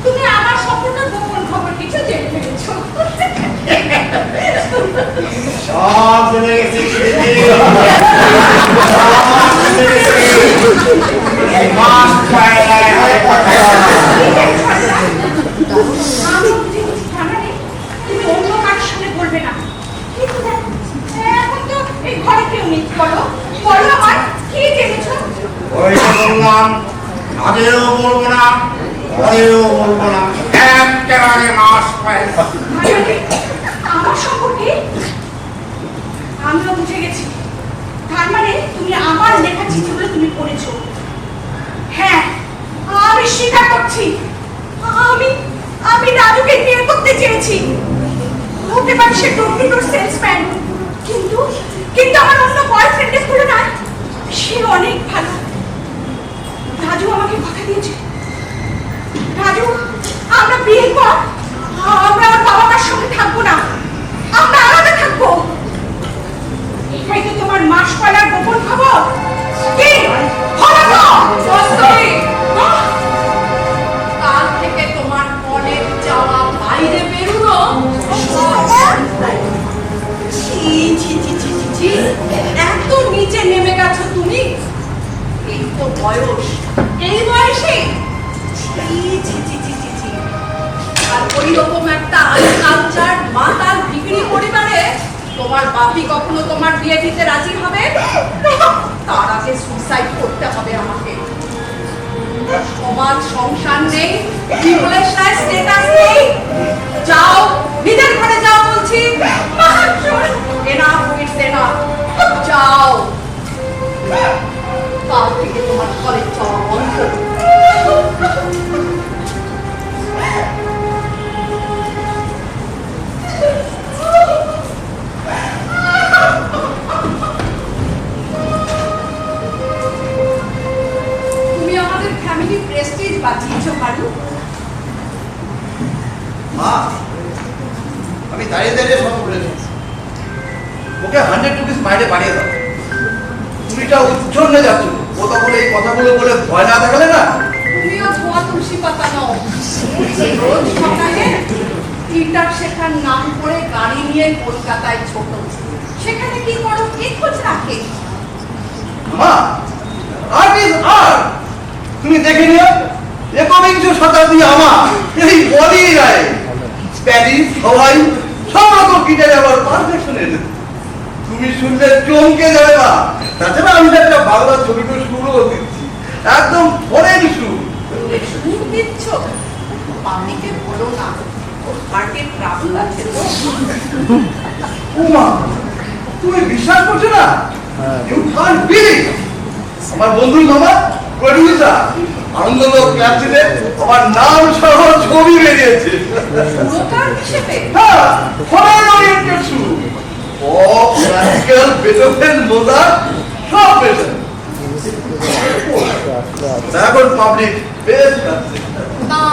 তুমি আমার সম্পূর্ণ গোপন খবর কিছু জেনে ফেলেছো। সব জেনে গেছি মাস পায়রায় আমি বুঝে গেছি, তার মানে তুমি অন্য কারোর সামনে বলবে না। কিন্তু দেখো, এখন তো এই ঘরে কেউ নেই। বলো বলো আমার কি জেনেছো? ওই যে বললাম, আগেও বলবো না, পরেও বলবো না, একেবারে মাস পায়রা। আমার সম্পর্কে আমিও বুঝে গেছি। তার মানে তুমি আমার লেখা চিঠিগুলো তুমি পড়েছো। হ্যাঁ, আমি স্বীকার করছি, আমি রাজুকে বিয়ে করতে চেয়েছি। হতে পারে সে ডোর সেলসম্যান, কিন্তু আমার অন্য বয়ফ্রেন্ডের তুলনায় সে অনেক ভালো। রাজু আমাকে কথা দিয়েছে, রাজু আমরা বিয়ের পর আমরা আমার বাবা মার সঙ্গে থাকবো না, আমরা আলাদা থাকবো। এটাই তো তোমার মাস পালার গোপন খবর। কি হলো তো? কাল থেকে তোমার কলেজ যাওয়া, বাইরে বেরোনো এত নিচে নেমে গেছো তুমি। এই তো বয়স, এই বয়সে আর ওই রকম একটা আনকালচার মাতাল বিক্রি পরিবারে তোমার বাপি কখনো তোমার বিয়ে দিতে রাজি হবে? তার আগে সুইসাইড করতে হবে আমাকে। সমাজ সংসার নেই, রিলেশনের স্ট্যাটাস নেই। যাও, নিজের ঘরে যাও বলছি। এনাফ ইটস এনাফ, যাও। কাল থেকে তোমার কলেজ যাওয়া বন্ধ। তুমি আমাদের ফ্যামিলি প্রেস্টিজ বাঁচিয়েছো হারু। মা, আমি দাঁড়িয়ে দাঁড়িয়ে সব বলেছি, ওকে 100 রুপিস মাইনে বাড়িয়ে দাও। তুমিটা উচ্ছন্নে যাচ্ছ, ও তখন এই কথাগুলো বলে ভয় না দেখালে না। তুমিও ধোয়া তুলসী পাতা নাও। রোজ সকালে গিটার শেখার নাম করে গাড়ি নিয়ে কলকাতায় ছোট। সেখানে কি করো, কে খোঁজ রাখে? মা, আর্ট ইজ আর্ট। তুমি দেখে নিও, একবিংশ শতাব্দী আমার এই বডি গায়ে প্যারিস, হাওয়াই সব রকম গিটারে আবার পারফেকশন এনে তুমি শুনলে চমকে যাবে। না তাছাড়া আমি একটা বাংলা ছবিতে সুরও দিচ্ছি, একদম ফরেন সুর। সুর দিচ্ছ? পাবলিকে বলো না, ওর হার্টে ট্রাবল আছে তো। উমা, তুমি বিশ্বাস করছো না? You can't believe. আমার বন্ধু মামা প্রডিউসার আনন্দলোক ক্লাসিতে আমার নাম সহ ছবি বেরিয়েছে। সুরকার হিসেবে? হ্যাঁ, ফরেন ওরিয়েন্টেড সুর, পপ, ক্লাসিক্যাল, বেথোভেন, মোজার্ট সব পেয়েছে। এখন পাবলিক বেশ তা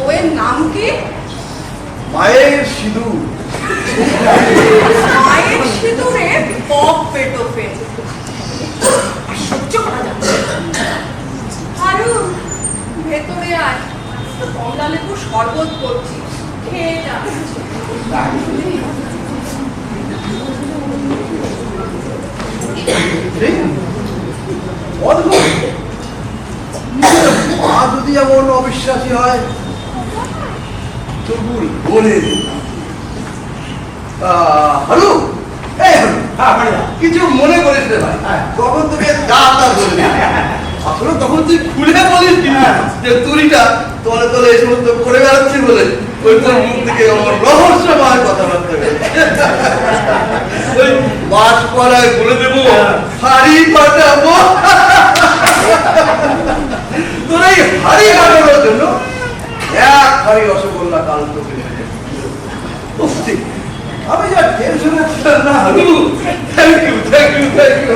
ওর নাম কি? মায়ের সিঁদুর। মায়ের সিঁদুরে পপ বেথোভেন। সহ্য করা যাচ্ছে না। হারু, ভেতরে আয়, কমলা লেবু শরবত করছি, খেয়ে যা। অদ্ভুত, মা যদি এমন অবিশ্বাসী হয় তবুল বলে হারু, এই হারু, কিছু মনে করিস রে ভাই, তখন তোকে যা তা বলবি। আসলে তখন তুই খুলে বলিস যে তুরিটা তলে তলে এই সমস্ত করে বেড়াচ্ছি বলে ওই তোর মুখ থেকে আমার রহস্যময় কথাবার্তা ওই বাস করায় বলে দেবো হাড়ি ফাটাবো। তোর এই হাড়ি ফাটানোর জন্য এক হাড়ি রসগোল্লা কাল তোকে আমি যা টেনশন না Haru. Thank you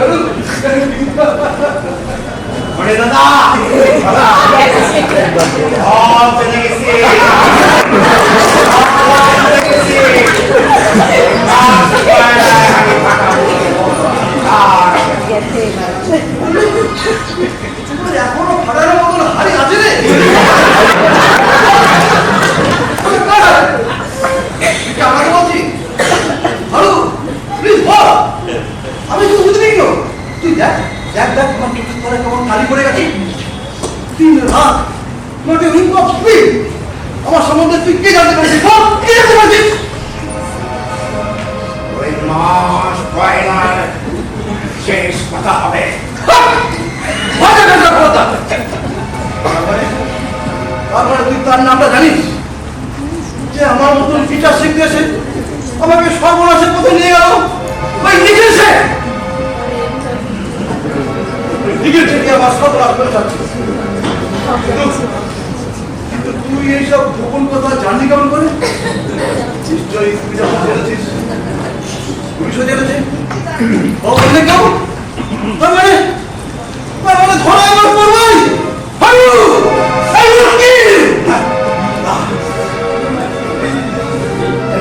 Haru, thank you. ওরে দাদা দাদা চলে গেছি এখনো ফাটানোর মতন হাড়ি আছে রে আমাকে বলছি হারু প্লিজ বল আমি তো বুঝলি কেউ তুই দেখ দেখ দেখ আমার কিছু পরে কেমন খালি পড়ে গেছে 3 রাত not a Wynk of speed আমার সম্বন্ধে তুই কে জানতে পারছিস বল কে জানতে পারছিস ওই মাস পয়লার শেষ কথা হবে তারপরে তুই তার নামটা জানিস যে আমার মতন টিচার শিখতে এসে আমাকে সর্বনাশের পথে নিয়ে গেল ওই নিখিল সে নিখিল থেকে আমার সর্বনাশ করে যাচ্ছিস কিন্তু তুই এইসব গোপন কথা জানলি কেমন করে নিশ্চয়ই তুই যখন জেনেছিস পুলিশও জেনেছে ও বললে কেউ তার মানে ধরা এবার করবাই হারু এই উকিল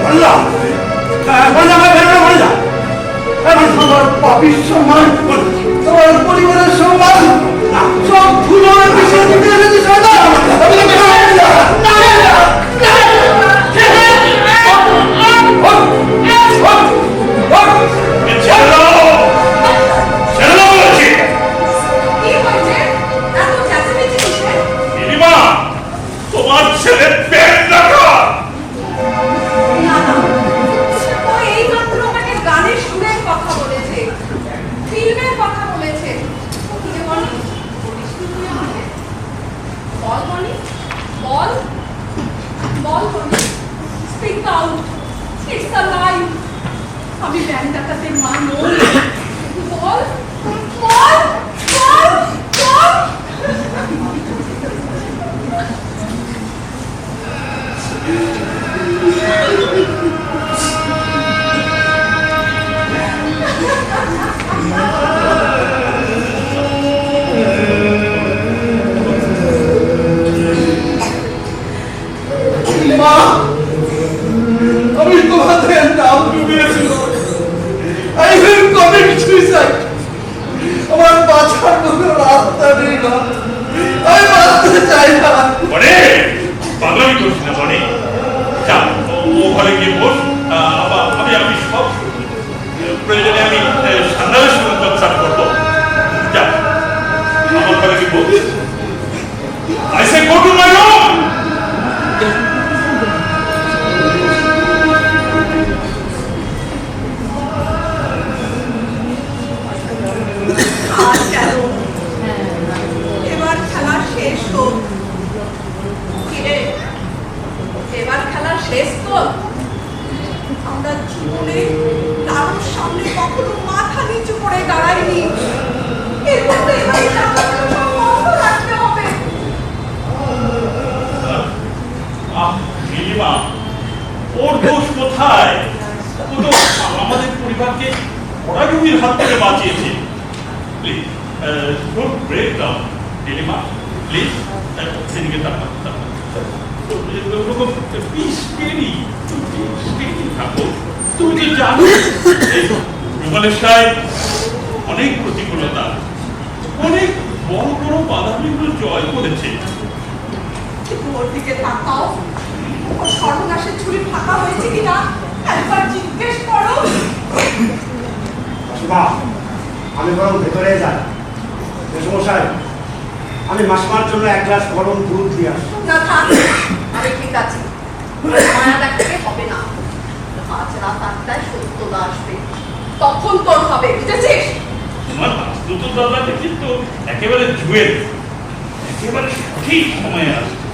বললাম বললাম বললাম আমার পাপির সম্মান তোমার পরিবারের সম্মান সব ধুলোর বিষয় দিতে এসেছিস তোমার ছেলে পেট দেখা না না ও এইমাত্র আমাকে গানের সুরের কথা বলেছে ফিল্মের কথা বলেছে ওকে বলি বলিস তুই আমাকে বল বলি বল বল বলি স্পিক আউট ইটস আ লাই আমি ব্যাংক ডাকাতের মা নই বল বল বল বল মা আমি তোমাদের নাম ডুবিয়েছিল আই উইল কমিট সুইসাইড আমার বাঁচার কোনো রাস্তা নেই না আমি বাঁচতে চাই না বনে পাগলামি করছি না বনে যা ও ঘরে গিয়ে বস আমি আমি সব প্রয়োজনে আমি সান্দালের সঙ্গে কনসাল্ট করবো যা আমার ঘরে গিয়ে বস I say go to my room! আর কেন এবার খেলা শেষ হোক কিরে এবার খেলা শেষ তো আমরা জীবনে কারোর সামনে কখনো মাথা নিচু করে দাঁড়াইনি এরপর তো এবার এই টাকাগুলো সব বন্ধ রাখতে হবে নীলিমা ওর দোষ কোথায় ও তো আমাদের পরিবারকে পরাজয়ের হাত থেকে বাঁচিয়েছে please don't break down Nilima please সেদিকে তাকাও ওরকম স্টেডি থাকো তুমি তো জানো রুমালের সাহেব অনেক প্রতিকূলতা অনেক বড় বড় বাধাগুলো জয় করেছে কিন্তু ওর দিকে তাকাও ওর সর্বনাশের ছুরি ফাঁকা হয়েছে কিনা একবার জিজ্ঞেস করো সুমা আমি বরং ভেতরে যাই মশাই আমি মাসমার জন্য 1 গ্লাস গরম দুধ দিয়ে আসি না থাক আমি ঠিক আছে মায়া দেখতে হবে না আজ রাত 8টায় সত্যদা আসবে তখন তোর হবে বুঝেছিস তোমার বাস্তুত দাদাকে কিন্তু একেবারে জুয়েল একেবারে সঠিক সময়ে আসছে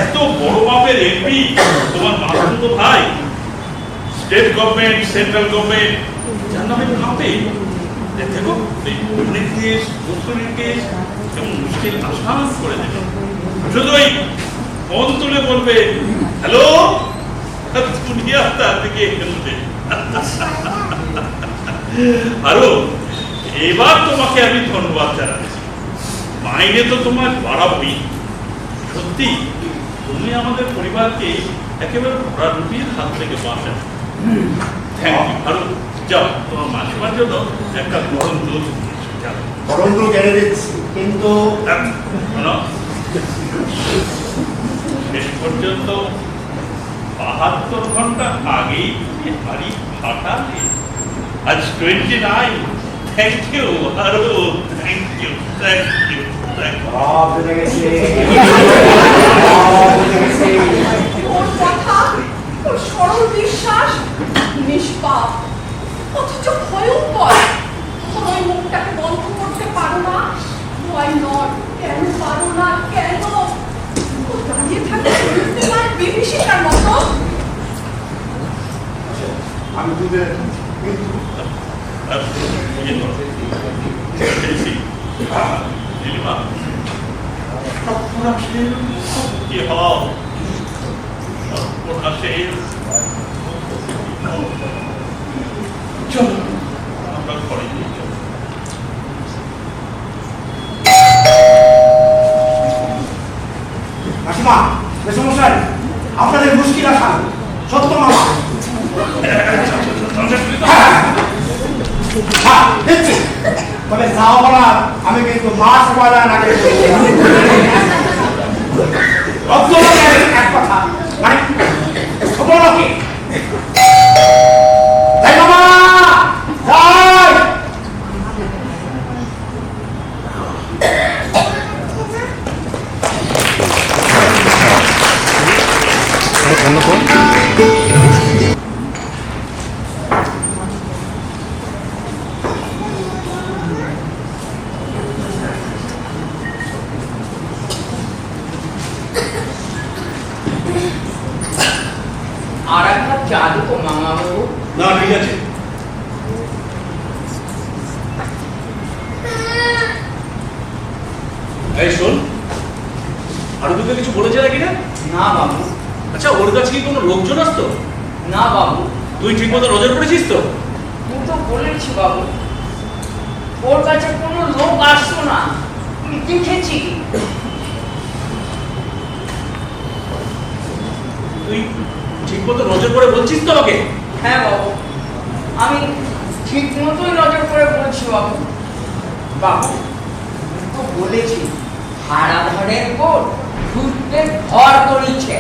এত বড় মাপের এমপি তোমার বাস্তুত ভাই স্টেট গভর্নমেন্ট সেন্ট্রাল গভর্নমেন্ট যার নামে কাঁপে দেখো অনেক কেস বস্তুরির কেস এবং মুশকিল আসান করে দেবে শুধু ওই ফোন তুলে বলবে হ্যালো দুনিয়া তার দিকে এগোবে আরো এবার তোমাকে আমি ধন্যবাদ জানাচ্ছি মাইনে তো তোমার বাড়াবই। সত্যি তুমি আমাদের পরিবারকে একেবারে ভরা রুটির হাত থেকে বাঁচাও। Thank you. আর যাও, তোমার মাসিমার জন্য একটা গরম দুধ যাও। গরম দুধ এনে দিচ্ছি, কিন্তু শোনো, শেষ পর্যন্ত 72 ঘন্টা আগেই তুমি হাড়ি ফাটালে। আজ 29। থ্যাংক ইউ আরো, thank you, thank you, thank you. সব বুঝে গেছে। ওর কথা, ওর সরল বিশ্বাস, নিষ্পাপ অথচ ভয়ঙ্কর। তোমার মুখটাকে বন্ধ করতে পারো না। Why not? কেন পারো না? কেন? ও দাঁড়িয়ে থাকে তোমার বিভীষিকার মতো। আমি দুধে চলো আমরা ঘরে গিয়ে চলো। মাসিমা, মেসমশাই, আপনাদের মুশকিল আসা সত্য মামা। হ্যাঁ, দেখছি। তবে যাওয়া বলা আমি কিন্তু মাস বলা আগে এক কথা, মানে খবর কি যাই মামা, যাই। আর এক কাপ চা দিত মামা বাবু। না, ঠিক আছে। এই শোন, আরো তোকে কিছু বলেছে নাকি না? না বাবু। আচ্ছা, ওর কাছে কি কোনো লোকজন আসতো? না বাবু। তুই ঠিক মতো নজর করেছিস তো? তুই তো বলেছি বাবু, ওর কাছে কোনো লোক আসতো না, আমি দেখেছি। তুই ঠিক মতো নজর করে বলছিস তো আমাকে? হ্যাঁ বাবু, আমি ঠিক মতোই নজর করে বলছি বাবু। বাবু তো বলেছি হারাধনের কোট ঘুরতে ঘর করেছে।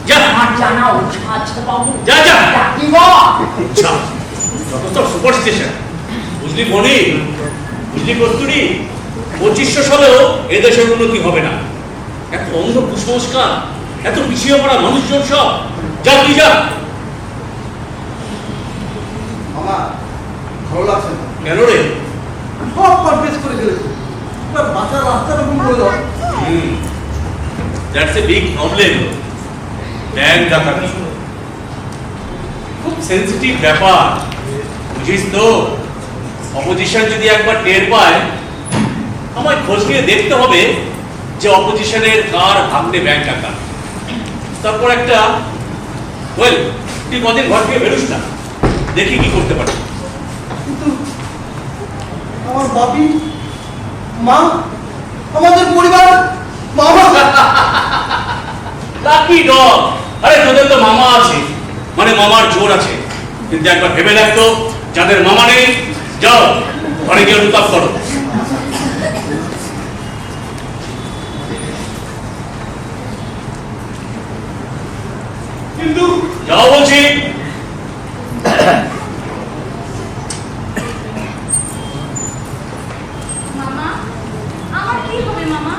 যা, আমার জানা উঠা আছে বাবু। যা, যা। ডাকিব। আচ্ছা, যত সব সুপারস্টিশন। বুঝলি মনি, বুঝলি কস্তুরী, 2500 সালেও এদেশের উন্নতি হবে না। এত অন্ধ কুসংস্কার, এত পিছিয়ে পড়া মানুষজন সব। যা, তুই যা। মামা, ভালো লাগছে না। কেন রে? সব কনফিউজ করে ফেলেছে। বাঁচার রাস্তাটা ভুল করে দাও। That's a big problem. Bank ডাকাতি খুব সেন্সিটিভ ব্যাপার, বুঝিস তো। অপোজিশন যদি একবার টের পায়, আমায় খোঁজ নিয়ে দেখতে হবে যে অপোজিশনের কার ভাবতে ব্যাংক ডাকা। তারপর একটা ওয়েল, তুই কদিন ঘর থেকে বেরোস না, দেখি কি করতে পারি। কিন্তু আমার বাপি, মা, আমাদের পরিবার, মামা। Lucky dog. আরে তোদের তো মামা আছে, মানে মামার জোর আছে। কিন্তু একবার ভেবে দেখতো, যাদের মামা নেই, যাও ঘরে গিয়ে অনুতাপ করো। কিন্তু যাও বলছি। মামা, আমার কি হবে মামা?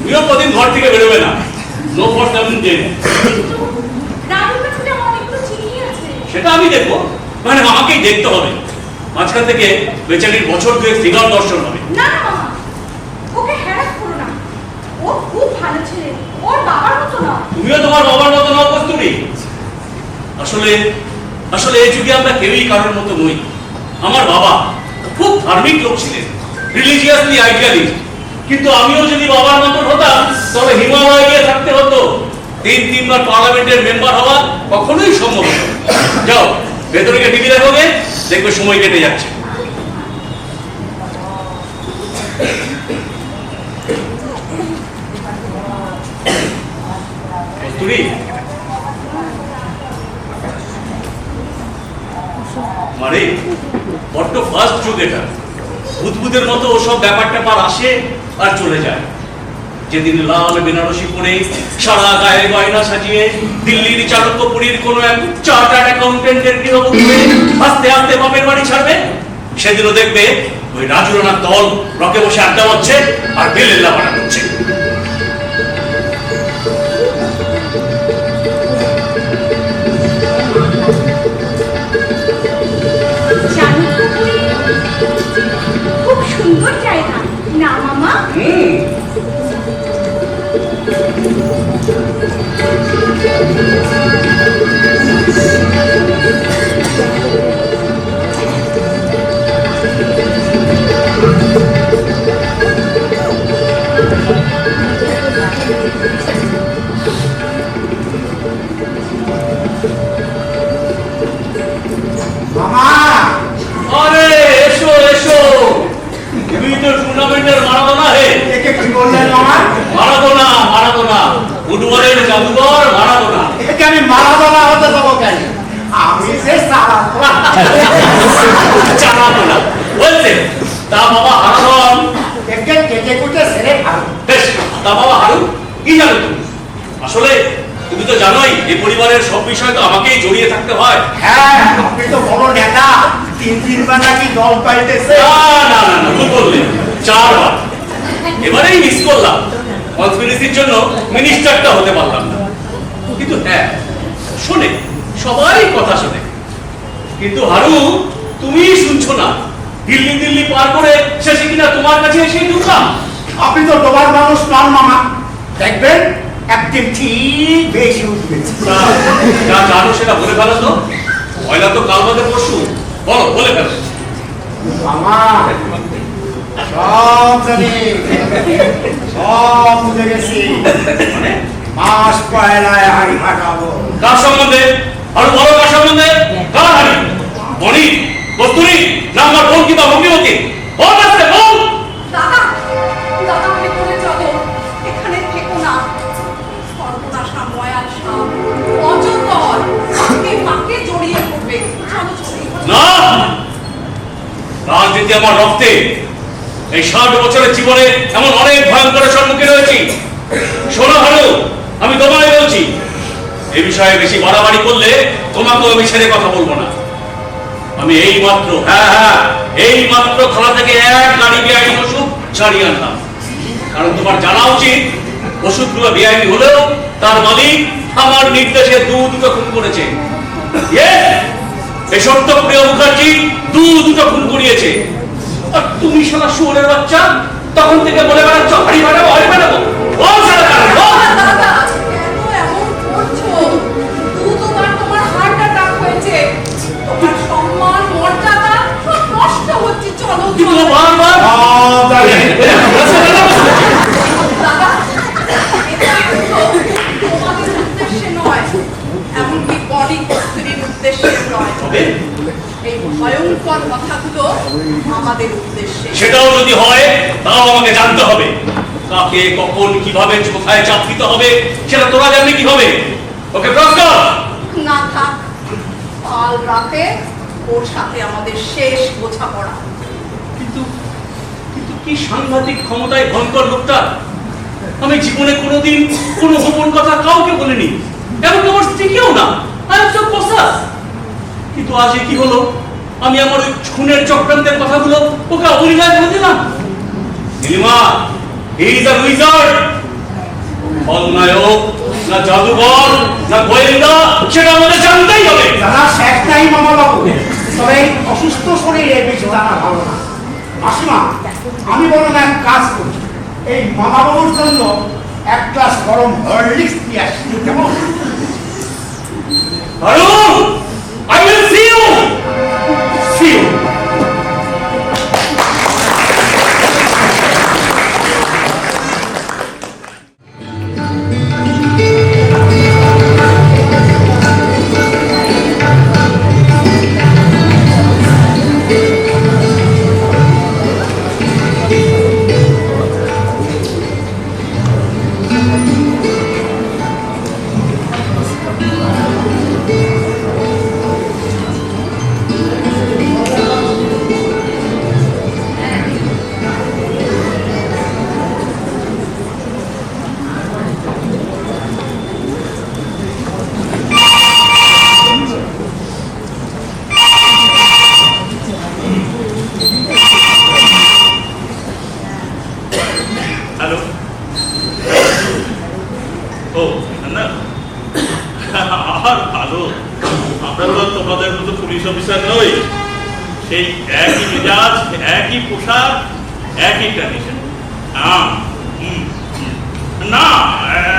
তুইও কদিন ঘর থেকে বেরোবে না। No for 7 day. কিন্তু রানুর কাছে যে আমার অনেকগুলো চিঠি আছে। সেটা আমি দেখবো, মানে আমাকেই দেখতে হবে। মাঝখান থেকে বেচারির বছর দুয়েক ফিগার দর্শন হবে। না না মামা, ওকে হ্যারাস করো না। ও খুব ভালো ছেলে, ওর বাবার মতো না। তুমিও তোমার বাবার মতো নও কস্তুরী। আসলে আসলে এই যুগে আমরা কেউই কারোর মতো নই। আমার বাবা খুব ধার্মিক লোক ছিলেন, রিলিজিয়াসলি আইডিয়ালিস্ট। কিন্তু আমিও যদি বাবার মতো হতাম, তবে হিমালয়ে গিয়ে থাকতে হতো। 3-3 বার পার্লামেন্টের মেম্বার হওয়া কখনোই সম্ভব নয়। যাও ভেতরে গিয়ে টিভি দেখোগে, দেখবে সময় কেটে যাচ্ছে। কস্তুরী, মানে বড্ড ফাস্ট যুগ এটা। বুদবুদের মতো ওসব ব্যাপার ট্যাপার আসে আর চলে যায়। যেদিন লাল বেনারসি পরে সারা গায়ে গয়না সাজিয়ে দিল্লির চাণক্যপুরীর কোনো এক চার্টার্ড অ্যাকাউন্টেন্টের গৃহবধূ আস্তে আস্তে বাপের বাড়ি ছাড়বে, সেদিনও দেখবে ওই রাজুরানার দল রকে বসে আড্ডা মারছে আর বেলের লাপাটা করছে। খুব সুন্দর জায়গা না মামা? মামা, আরে এসো এসো, তুমি তো টুর্নামেন্টের মারাদোনা হে। একে কি বললেন মামা? মারাদোনা, মারাদোনা, ফুটবলের জাদুঘর মারাদোনা। একে আমি মারাদোনা হতে দেবো কেন? আমি যে চারাদোনা বলছে। তা বাবা হারাধন, একে কেটে কুটে সেরে খাবো। বেশ, তা বাবা হারু, কি জানো তুমি? আসলে তুমি তো জানোই এই পরিবারের সব বিষয় তো আমাকেই জড়িয়ে থাকতে হয়। হ্যাঁ, আপনি তো বড় নেতা, 3 বার নাকি দল পাইতেছে। না না না না, ভুল বললে, 4 বার। এবারেই মিস করলাম, কনস্পিরেসির জন্য মিনিস্টারটা হতে পারলাম না। কিন্তু হ্যাঁ, শোনে, সবাই কথা শোনে, কিন্তু হারু তুমি শুনছো না। দিল্লি দিল্লি পার করে শেষে কিনা তোমার কাছে এসে ঢুকলাম। আপনি তো ডোবার মানুষ নন মামা, দেখবেন একদিন ঠিক বেশি উঠবে। যা জানো সেটা বলে ফেলো তো, পয়লা তো কাল বাদে পরশু, বলো, বলে ফেলো। মামা সব জানি, সব বুঝে গেছি। মাস পয়লায় হাড়ি ফাটাবো। কার সম্বন্ধে? আর বড় কার সম্বন্ধে? কার হাড়ি? মণি, কস্তুরী, না আমার বোন কিংবা ভঙ্গিমতি? বল আসতে বল। দাদা, দাদা আমাকে বলে চলো, এখানে থেকো না। সর্বনাশা ময়াল সাপ অজগর পাকে জড়িয়ে পড়বে। চলো চলো। না, রাজনীতি আমার রক্তে। এই 60 বছরের জীবনে এমন অনেক ভয়ঙ্কর সম্মুখীন হয়েছি। শোনো ভালো, আমি তোমায় বলছি, এই বিষয়ে বেশি বাড়াবাড়ি করলে তোমাকেও আমি ছেড়ে কথা বলবো না। আমি এই মাত্র, হ্যাঁ হ্যাঁ, এই মাত্র থানা থেকে 1 গাড়ি বেআইনি ওষুধ ছাড়িয়ে আনলাম। কারণ তোমার জানা উচিত, ওষুধগুলো বেআইনি হলেও তার মালিক আমার নির্দেশে দুটো খুন করেছে। এই সত্য প্রিয় মুখার্জি দুটো খুন করিয়েছে। আর তুমি শালা শুয়োরের বাচ্চা, তখন থেকে বলে বেড়াচ্ছ হাড়ি বানাবো, হাড়ি বানাবো। বল শালা কারণ, বল। দাদা, কেন এমন করছো? দুবার তোমার হার্ট অ্যাটাক হয়েছে, তোমার সম্মান মর্যাদা সব নষ্ট হচ্ছে। চলো কিন্তু চলো। বারবার সব জানি। দাদা, এটা কিন্তু তোমাদের উদ্দেশ্যে নয়, এমনকি বডি কস্তুরীর উদ্দেশ্যে নয়। তবে এই ভয়ঙ্কর কথাগুলো আমাদের উদ্দেশ্যে। সেটাও যদি হয়, তাও আমাকে জানতে হবে। কাকে কখন কিভাবে কোথায় চাপ দিতে হবে সেটা তোরা জানলে কি হবে? ওকে প্রশ্ন না থাক, কাল রাতে ওর সাথে আমাদের শেষ বোঝাপড়া। কিন্তু কিন্তু কি সাংঘাতিক ক্ষমতায় ভয়ঙ্কর লোকটা। আমি জীবনে কোনোদিন কোনো গোপন কথা কাউকে বলিনি, এমনকি আমার স্ত্রীকেও না। কিন্তু আজ কি হলো, আমি আমার ওই খুনের চক্রান্তের কথাগুলো ওকে অবলীলায় বলে দিলাম। Nilima, he is a wizard. খলনায়ক না জাদুঘর না গোয়েন্দা, সেটা আমাদের জানতেই হবে। জানা শেষ নাই মামা বাবু, তবে এই অসুস্থ শরীরে বেশি জানা ভালো না। মাসিমা, আমি বরং এক কাজ করি, এই মামা বাবুর জন্য 1 গ্লাস গরম হরলিক্স দিয়ে আসি, কেমন? Arun, I will see you. See you. সেই একই মেজাজ, একই পোশাক, একই ট্র্যাডিশন। না,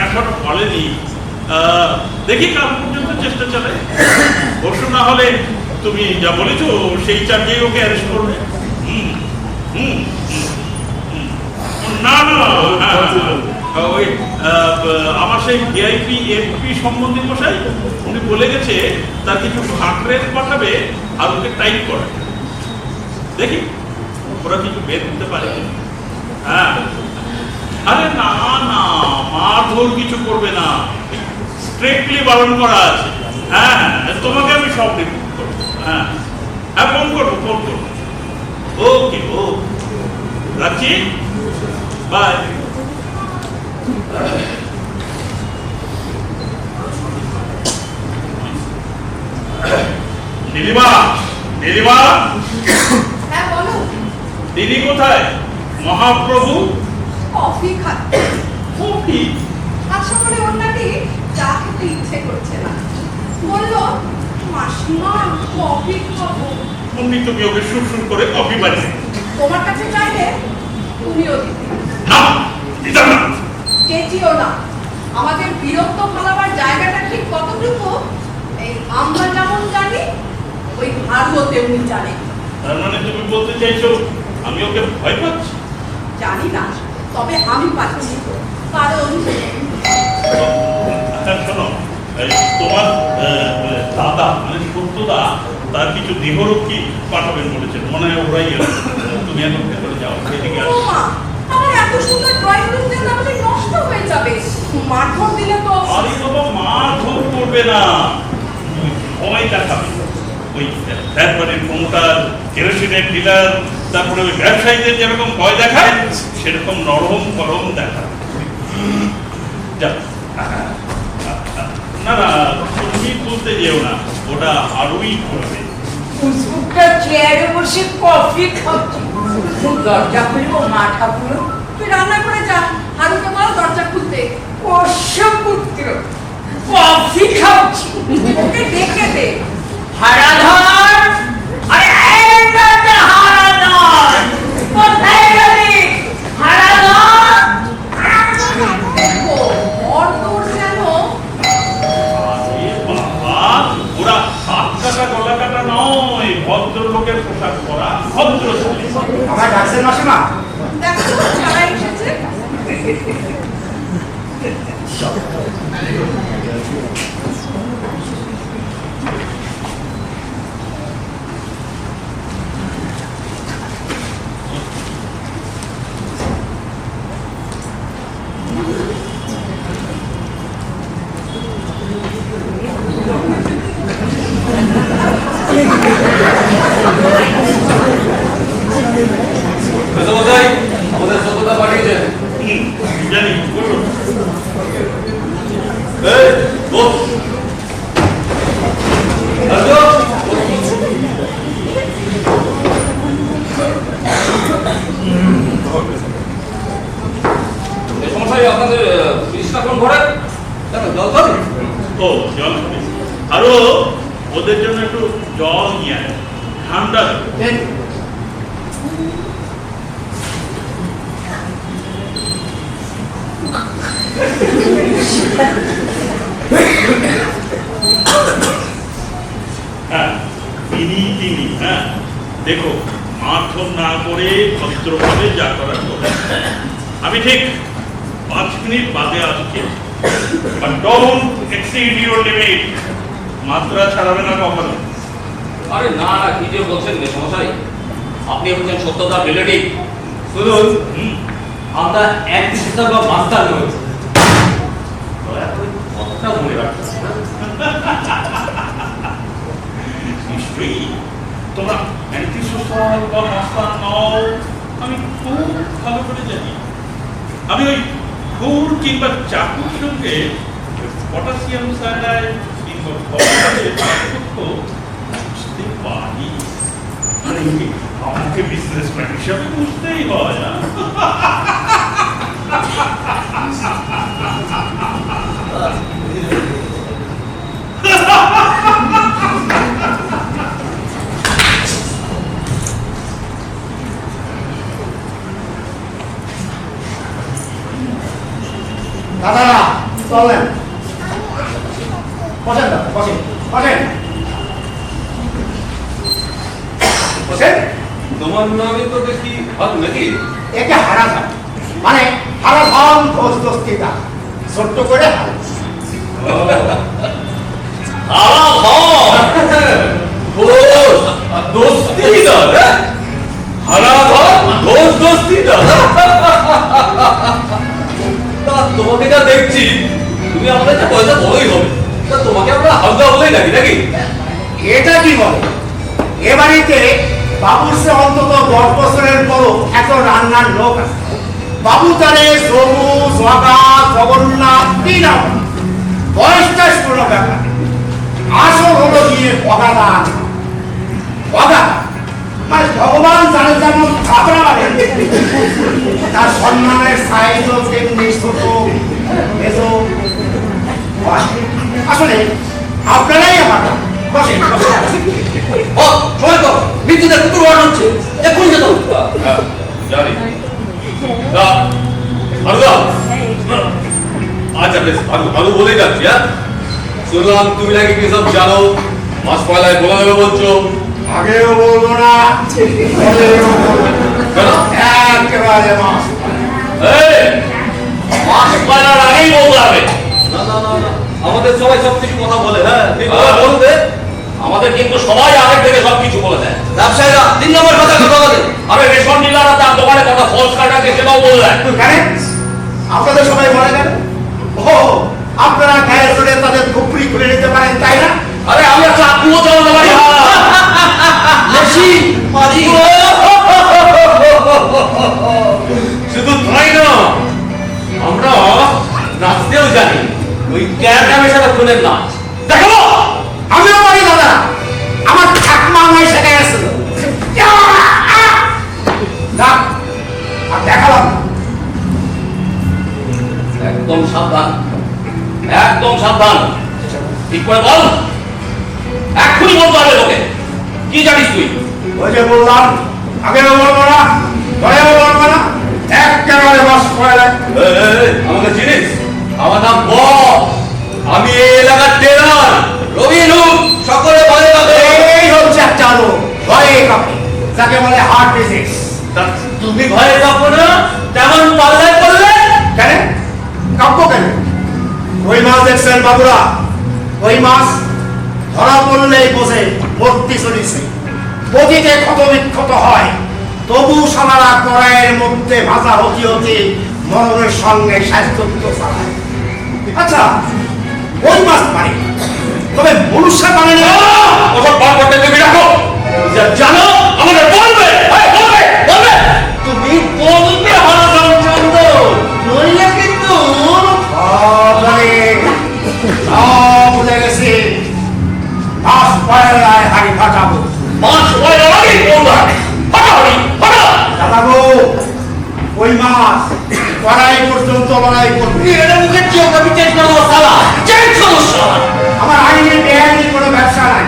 এখনো বলেনি। দেখি কাল পর্যন্ত চেষ্টা চালে। পরশু না হলে তুমি যা বলেছো সেই চার্জেই ওকে অ্যারেস্ট করবে। না না, ওই আমার সেই ভিআইপি এমপি সম্বন্ধে মশাই উনি বলে গেছে তার কিছু ফাঁকরের পাঠাবে আর ওকে টাইপ করে। দেখি ওরা কিছু বের করতে পারে। হ্যাঁ, আরে না না, মারধর কিছু করবে না, স্ট্রিক্টলি বারণ করা আছে। হ্যাঁ হ্যাঁ, তোমাকে আমি সব রিপোর্ট করবো। হ্যাঁ হ্যাঁ, ফোন করবো, ফোন করবো। ওকে ও, রাখছি, বাই। নীলিমা, নীলিমা, হ্যাঁ বলো। দিদি কোথায়? মহাপ্রভু কফি খাচ্ছে। কফি? আজ সকালে ওর নাকি চা খেতে ইচ্ছে করছে না, বললো মাসিমা কফি খাবো। অমনি তুমি ওকে সুর করে কফি বানিয়ে। তোমার কাছে চাইলে তুমিও দিতে। না, দিতাম না। চেঁচিও না, আমাদের বিরক্ত ফলাবার জায়গাটা ঠিক কতটুকু এই আমরা যেমন জানি ওই হারুও তেমনি জানে। তার মানে তুমি বলতে চাইছো আমি ওকে ভয় পাচ্ছি? জানি না, তবে আমি পাচ্ছি, কারণ শোনো, তোমার দাদা মানে সত্যদা তার কিছু দেহরক্ষী পাঠাবেন বলেছেন, মনে হয় ওরাই গেল। তুমি এখন ভেতরে যাও, সেদিকে ও মা, আমার এত সুন্দর ড্রয়িং রুম যেন আমাদের নষ্ট হয়ে যাবে। মারধর দিলে তো। আরে বাবা, মারধর করবে না, ভয় দেখাবে। ওই ব্যাপারের প্রমোটার, কেরোসিনের ডিলার, তারপরে ওই ব্যবসায়ীদের যেরকম ভয় দেখায় সেরকম নরম গরম দেখায়। না না, তুমি বলতে যেও না, ওটা আরোই করবে। কুসুমটা চেয়ারে বসে কফি খাচ্ছি, দরজা খুলবো মা ঠাকুর? তুই রান্না করে যা, হারুকে বল দরজা খুলতে। পোষ্যপুত্র কফি খাচ্ছি, ওকে ডেকে দে। হারাধর, আরে এই বেটা হারাধর, কোথায় গেলি হারাধর? দেখো ওর তোর যেন। আরে বাবা, ওরা হাত কাটা গলা কাটা নয়, ভদ্রলোকের পোশাক পরা ভদ্র ছেলে। আমার ডাকছেন মাসিমা? দেখো যারা এসেছে। আমাদের সত্যতা পাঠিয়েছেন। জানি, বলুন। সমস্যায় আপনাদের বিছনা কোন ঘরে? জল খাবে? ও, জল খাবে। আরো ওদের জন্য একটু জল নিয়ে আয়, ঠান্ডা। হ্যাঁ, তিনি হ্যাঁ, দেখো মারধর না করে ভদ্রভাবে যা করার করে। আমি ঠিক 5 মিনিট বাদে আসছি, but don't exceed your limit. মাত্রা ছাড়াবে না কখনো। আরে না না, কি যে বলছেন সমস্যাই, আপনি বলছেন সত্যতার রিলেটিভ। শুনুন, আমরা এক শিক্ষক বা মাস্টার রয়েছে, কথাটা মনে রাখছি। নিশ্চয়ই তোমরা অ্যান্টি সোশ্যাল বা মাস্টার নও, আমি খুব ভালো করে জানি। আমি ওই গুড় কিংবা চাকুর সঙ্গে পটাশিয়াম সায়ানাইড কিংবা ফসফরাসের পার্থক্য বুঝতে পারি। মানে আমাকে বিজনেসম্যান হিসাবে বুঝতেই হয় না। দাদারা চলেন, বসেন দাদা, বসেন বসেন বসেন। তোমার নামে তো দেখি ভালো নাকি? একে হারাধান, মানে হারাধান ঘোষ দস্তিদা, ছোট্ট করে তোমাকে যা দেখছি তুমি আমাদের যা পয়সা বড়ই হবে, তা তোমাকে আমরা হালকা বলেই ডাকি নাকি? এটা কি বলে? এ বাড়িতে বাবুর সে অন্তত 10 বছরের বড় এত রান্নার লোক আছে। বাবু তারে জবু জগা জগন্নাথ দিলাম, বয়সটা কোনো ব্যাপার, আসল হলো গিয়ে ভগাদা। ভগা মানে ভগবান জানে যেমন থাপড়া মারে, তার সম্মানের সাইজও তেমনি ছোট মেজো। আসলে আপনারাই আমার বসেন বসেন। সময় কর, মৃত্যুদের কুকুর ওয়ার্ড হচ্ছে, এখন যেত জানি। আচ্ছা বেশ, ভালো ভালো বলেই যাচ্ছি। হ্যাঁ, শুনলাম তুমি নাকি কি সব জানো, মাস পয়লায় বলে দেবে বলছো। আগেও বলবো না, পরেও বলবো কেন? না। একেবারে মাস মাস পয়লার আগেই বলতে হবে। না না না না, আমাদের সবাই সবকিছু কথা বলে। হ্যাঁ বলবে, আমাদের কিন্তু সবাই আগে থেকে সবকিছু বলে দেয়। ব্যবসায়ীরা 3 নম্বর কথা বলে, আরে রেশন ডিলাররা তার দোকানে কথা ফলস কার্ড আছে সেটাও বলে দেয়। আপনাদের সবাই বলে দেন, ও আপনারা গায়ে জোরে তাদের খুপড়ি খুলে নিতে পারেন, তাই না? আরে আমরা চাকুও চালাতে পারি। শুধু তাই না, আমরা নাচতেও জানি, ওই ক্যারামে সাথে খুনের নাচ। দেখো আমিও পারি দাদা, আমার ঠাকমা আমায় শেখাই আসছিল। আর দেখালাম। একদম সাবধান, একদম সাবধান, ঠিক করে বল, এক্ষুনি বলতে হবে তোকে। কি জানিস তুই? ওই যে বললাম, আগেও বলবো না, পরেও বলবো না, একেবারে মাস পয়লা। আমাকে চিনিস? আমার নাম বব, আমি এই এলাকার টেলার রবিন হুক, সকলে ভয়ে পাবে। এই হচ্ছে একটা লোক ভয়ে কাঁপে, যাকে বলে হার্ট ডিজিজ। তুমি ভয়ে কাঁপো না, তেমন পাল্লায় পড়লে কেন কাঁপবো কেন? ওই মাছ দেখছেন বাবুরা, ওই মাছ ধরা পড়লেই বোঝে মূর্তি চলিছে, গতিতে ক্ষত বিক্ষত হয়, তবু সারা কড়াইয়ের মধ্যে ভাজা হতে হতে মরণের সঙ্গে স্বাস্থ্য চালায়। আচ্ছা, ওই মাছ পারে, তবে মনুষ্য পারে না। ওসব বার করতে তুমি রাখো, যা জানো আমাদের বলবে। বলবে বলবে, তুমি বলবে হারাধন চন্দ্র, নইলে কিন্তু সব ভুলে গেছি। মাছ পয়লায় হাড়ি ফাটাবো। মাছ পয়লা আগেই বলবে, ফাটাবি ফাটা। দাদাবু, ওই মাছ কড়াই পর্যন্ত লড়াই করবে। এটা মুখে জিওগ্রাফি চেঞ্জ করবো সালা, চেঞ্জ সমস্যা। আমার আইনের বেআইনি কোনো ব্যবসা নাই,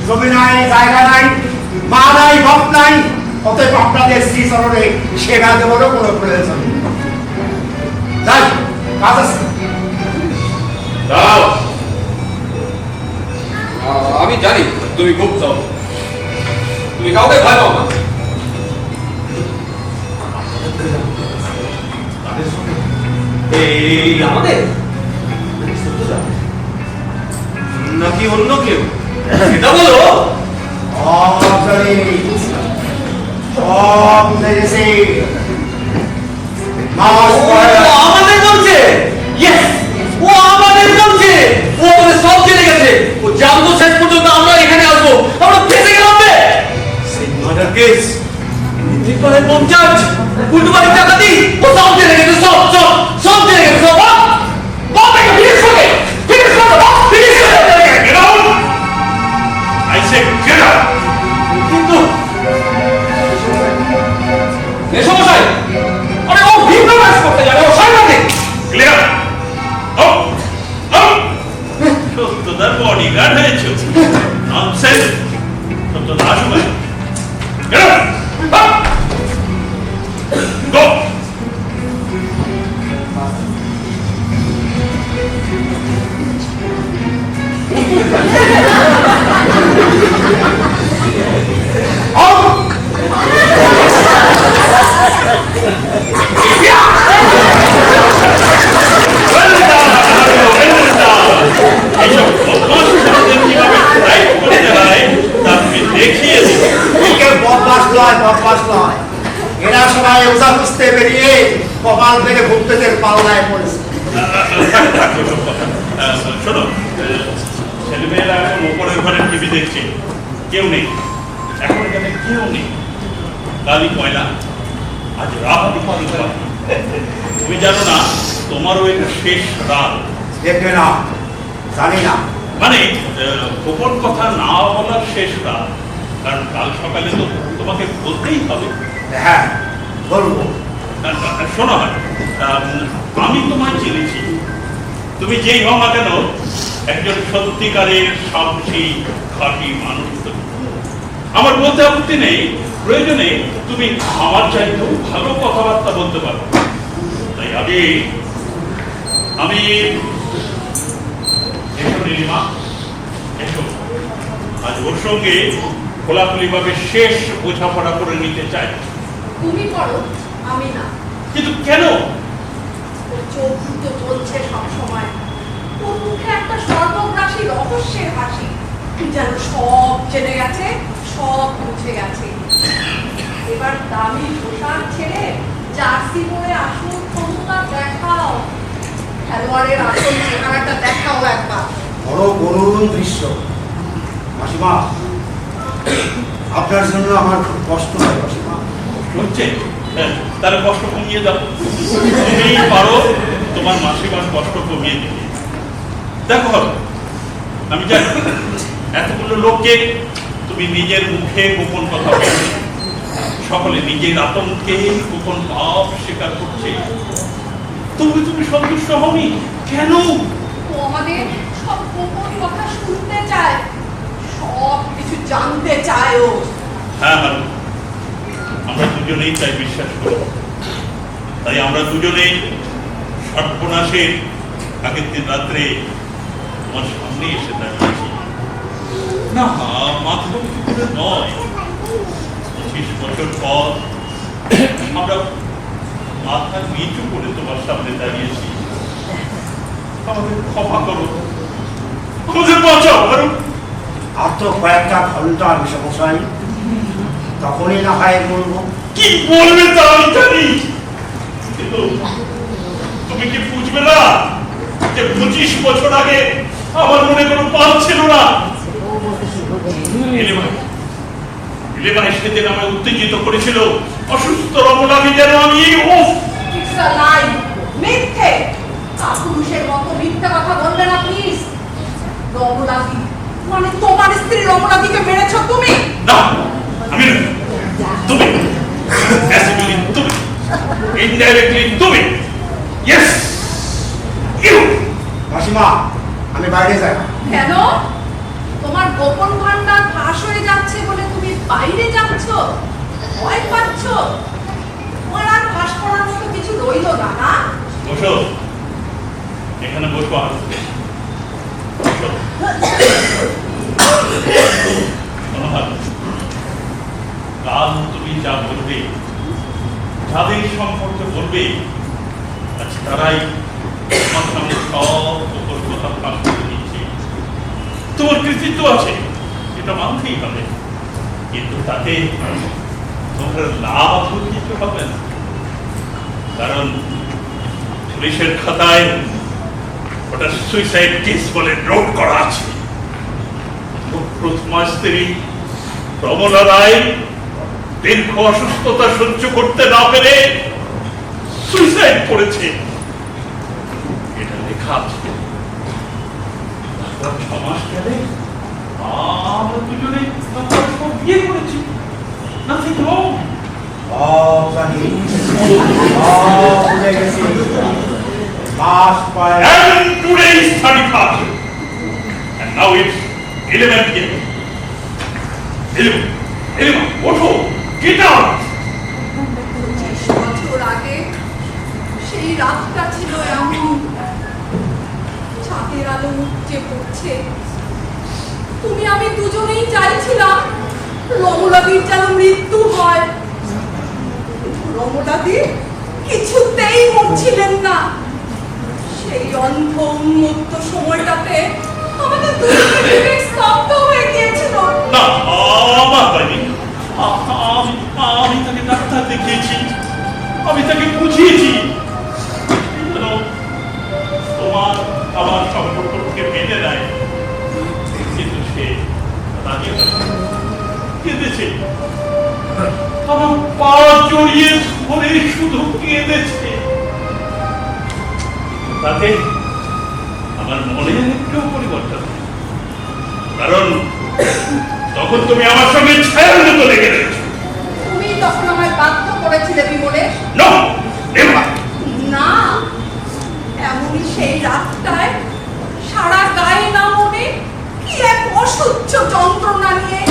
জমি নাই, জায়গা নাই, মা নাই, বাপ নাই, অতএব আপনাদের শ্রীচরণে সেবা দেবারও কোনো প্রয়োজন নেই। যাই, কাজ আছে। দাও, আমি জানি তুমি খুব চাও, তুমি কাউকে ভয় পাও না। এই আমাদের নাকি অন্য কেউ, এটা বলো। সব বুঝে গেছি। মাছ পয়লা আমাদের বলছে, ইয়েস, ও আমাদের বলছে, ও আমাদের সব জেনে গেছে, ও জানতো শেষ পর্যন্ত আমরা এখানে আসবো, আমরা ফেসে গেলাম। সেই মার্ডার কেস, নির্বাচনের পঞ্চায়েত, কুলবাড়ির টাকাতি, ও সব জেনে গেছে, সব সব সব জেনে গেছে, সব। বাপ থেকে ফিনিশ করে, ফিনিশ করে, বাপ ফিনিশ করে। Get out! I said get out! কিন্তু এ সমস্যায়, আরে ও ভিডিওগ্রাফি করতে জানে, ও সাংবাদিক। ক্লিয়ার সত্যদার বডিগার্ড হয়েছে। ননসেন্স, সত্যদা আসুন। গো বদমাস নয়, এরা সবাই ওজা খুঁজতে বেরিয়ে কপাল থেকে ভুক্তদের পাল্লায় পড়েছে। শোনো, ছেলেমেয়েরা এখন ওপরের ঘরে টিভি দেখছে, কেউ নেই এখন এখানে, কেউ নেই। কালই পয়লা, আজ রাত তুমি জানো না তোমারও এটা শেষ রাত। দেখবে না, জানি না, মানে গোপন কথা না বলার শেষ রাত, কারণ কাল সকালে তো তোমাকে বলতেই হবে। হ্যাঁ বলবো। শোনো, আমি তোমায় চিনেছি, তুমি যেই হও না কেন একজন সত্যিকারের সাহসী খাঁটি মানুষ। আমার বলতে আপত্তি নেই, প্রয়োজনে তুমি আমার চাইতেও ভালো কথাবার্তা বলতে পারো। তাই আমি এসো নীলিমা, এসো, আজ ওর সঙ্গে খোলাখুলি ভাবে শেষ বোঝাপড়া করে নিতে চাই। তুমি করো, আমি না। কিন্তু কেন? ওর চোখ দুটো জ্বলছে সবসময়, ওর মুখে একটা সর্বগ্রাসী রহস্যের হাসি, যেন সব জেনে গেছে, সব বুঝে গেছে। এবার দামি পোশাক ছেড়ে জার্সি পরে আসল ক্ষমতা দেখাও, খেলোয়াড়ের আসল চেহারাটা দেখাও একবার। বড় করুণ দৃশ্য। মাসিমা, আপনার জন্য আমার খুব কষ্ট হয় মাসিমা। হচ্ছে তাহলে কষ্ট কমিয়ে দাও, তুমি পারো তোমার মাসিমার কষ্ট কমিয়ে দিতে। দেখো, আমি জানি এতগুলো লোককে তুমি নিজের মুখে গোপন কথা বলছো, সকলে নিজের আতঙ্কে গোপন ভাব স্বীকার করছে, তবু তুমি সন্তুষ্ট হওনি কেন? ও আমাদের সব গোপন কথা শুনতে চায়, সব কিছু জানতে চায় ও। হ্যাঁ, আমরা দুজনেই তাই বিশ্বাস করি। তাই আমরা দুজনেই সর্বনাশের আগের দিন রাত্রে তোমার সামনে এসে দাঁড়িয়েছি। না, মাত্র করে নয়, 25 বছর পর আমরা মাথা নিচু করে তোমার সামনে দাঁড়িয়েছি। আমাদের ক্ষমা করো, আমাদের বাঁচাও। আর তো কয়েকটা ঘন্টা বিষমশাই, তখনই না হয় বলবো। কি বলবে তা আমি জানি, কিন্তু তুমি কি বুঝবে না যে 25 বছর আগে আমার মনে কোনো পাপ ছিল না? সেদিন আমায় উত্তেজিত করেছিল, অসুস্থ রমলাকে যেন আমি মিথ্যে, পুরুষের মতো মিথ্যা কথা বলবে না প্লিজ। রমলাদি মানে তোমার স্ত্রী রমলাদিকে মেরেছো তুমি? না, আমি না, তুমি, তুমি, ইনডাইরেক্টলি তুমি। Yes, you. মাসিমা, আমি বাইরে যাই। কেন? তোমার গোপন ভান্ডার ফাঁস হয়ে যাচ্ছে বলে তুমি বাইরে যাচ্ছ? ভয় পাচ্ছ? তোমার আর ফাঁস করার মতো কিছু রইল না, না? বসো, এখানে বসবো। আর কাল তুমি যা বলবে, যাদের সম্পর্কে বলবে, আজ তারাই তোমার সামনে সব গোপন কথা ফাঁস করে দিচ্ছে। তোমার কৃতিত্ব আছে, এটা মানতেই হবে, কিন্তু তাতে তোমার লাভ কিছু হবে না, কারণ পুলিশের খাতায় ওটা সুইসাইড কেস বলে নোট করা আছে। প্রথমা স্ত্রী রমলা রায় দীর্ঘ অসুস্থতা সহ্য করতে না পেরে সুইসাইড করেছে, এটা লেখা আছে। 6 মাস গেলে আমরা দুজনে বিয়ে করেছি। Nothing wrong. জানি, ভুলে গেছি। মাস পায়। And today is 31st. And now it's 11 p.m. 11, ওঠো, get out. 25 বছর আগে সেই রাতটা ছিল এমন, চাঁদের আলো উপচে পড়ছে, তুমি আমি দুজনেই চাইছিলাম রমলাদির যেন মৃত্যু হয়। রমলাদি কিছুতেই মরছিলেন না। সেই অন্ধ উন্মত্ত সময়টাতে আমাদের দুজনের বিবেক স্তব্ধ হয়ে গিয়েছিল। না, আমার হয়নি, আমি তাকে ডাক্তার দেখিয়েছি, আমি তাকে বুঝিয়েছি যেন তোমার আমার সম্পর্ককে মেনে নেয়, কিন্তু সে রাজি হয়নি, কেঁদেছে, আমার পা জড়িয়ে ধরে শুধু কেঁদেছে। তাতে আমার মনে একটু পরিবর্তন, কারণ তখন তুমি আমার সঙ্গে ছায়ার মতো লেগে রয়েছো। তুমি তখন আমায় বাধ্য করেছিলে বিমলেশ। না, এমনই সেই রাতটায় সারা গায়ে না মনে কি এক অসহ্য যন্ত্রণা নিয়ে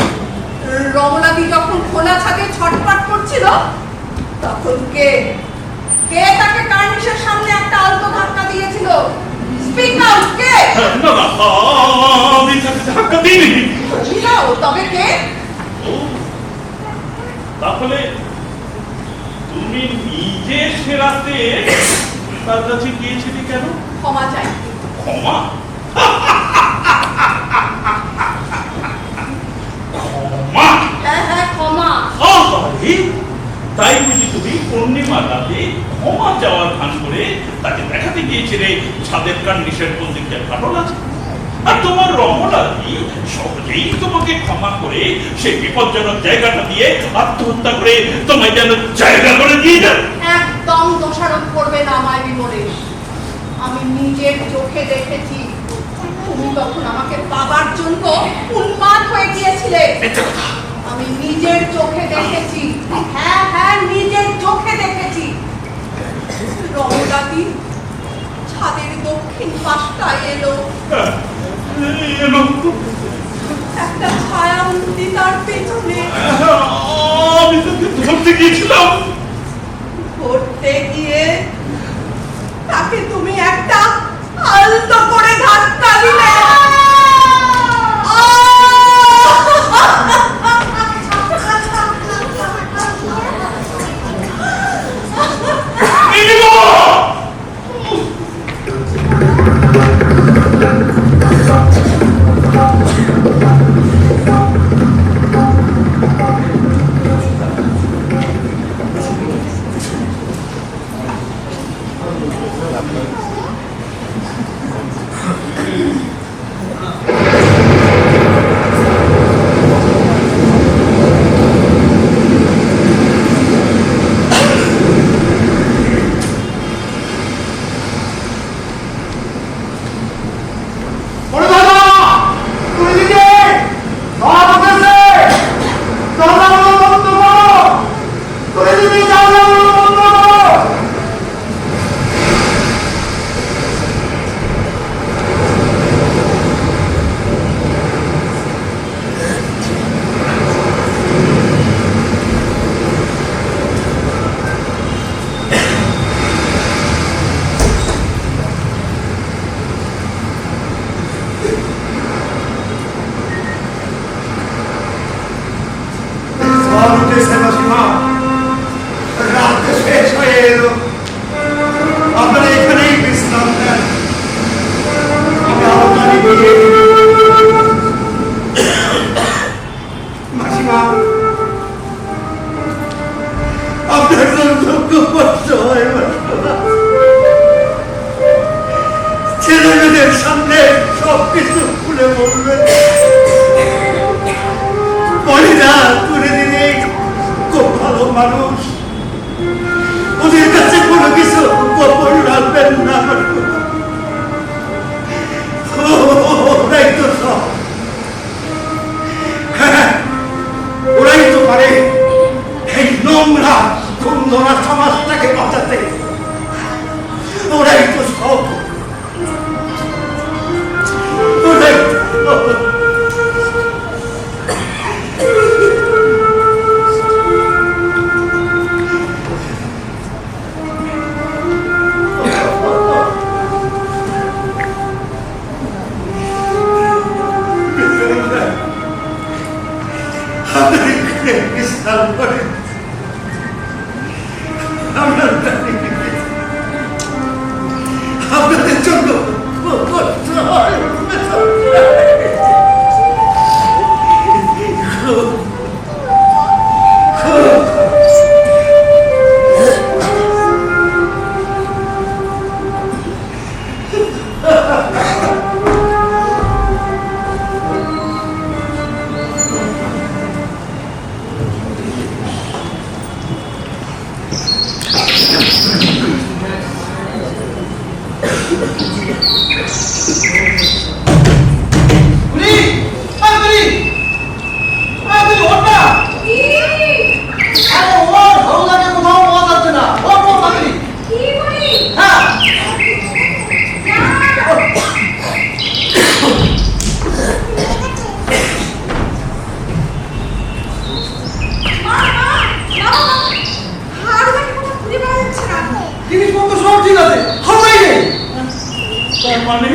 রমলাদি যখন খোলা ছাদে ছটফট করছিল, তখন কে তাকে কার্নিশের সামনে একটা আলতো ধাক্কা দিয়েছিল? স্পিক আউট, কে? আমি তাকে ধাক্কা দিইনি। তবে কে? তাহলে তুমি নিজে সে রাতে তার কাছে গিয়েছিলে কেন? ক্ষমা চাই। ক্ষমা? ক্ষমা? হ্যাঁ, ক্ষমা। তাই বুঝি তুমি পূর্ণিমা রাতে ক্ষমা যাওয়ার ভান করে তাকে দেখাতে গিয়েছিলে ছাদের কার্নিশের কোন দিকটা ফাটল আছে, আর তোমার রমলাদি সহজেই তোমাকে ক্ষমা করে সেই বিপজ্জনক জায়গাটা দিয়ে আত্মহত্যা করে তোমায় যেন জায়গা করে দিয়ে যাবে। একদম দোষারোপ করবে না আমায় বিমলেশ। আমি নিজের চোখে দেখেছি তুমি তখন আমাকে পাবার জন্য উন্মাদ হয়ে গিয়েছিলে। আমি নিজের চোখে দেখেছি, হ্যাঁ, নিজের চোখে দেখেছি। রমলাদি ছাদের দক্ষিণ পাশটায় এলো, একটা ছায়া মূর্তি তার পেছনে। আমি তোকে ধরতে গিয়েছিলাম, ধরতে গিয়ে তাকে তুমি একটা আলতো করে ধাক্কা দিলে। ছেলেমেয়েদের সামনে সবকিছু খুলে বলবেন, বলিদা তুলে দিনে খুব ভালো মানুষ, ওদের কাছে কোনো কিছু গোপন রাখবেন না। ওরাই তো সব, হ্যাঁ ওরাই তো পারে এই নোংরা সুন্দরা সমাজটাকে বাঁচাতে। ওরাই তো সব, ওরাই তো। বুড়ি, এই বুড়ি, এই বুড়ি, ওঠ না। কি আরে ওর ভালো লাগে, কোথাও পাওয়া যাচ্ছে না। ওঠ, ওঠ, তাড়াতাড়ি। কি বলি হ্যাঁ। মা মা মা হারুকে কোথাও খুঁজে পাওয়া যাচ্ছে না। জিনিসপত্র সব ঠিক আছে, হারাই নেই। তার মানে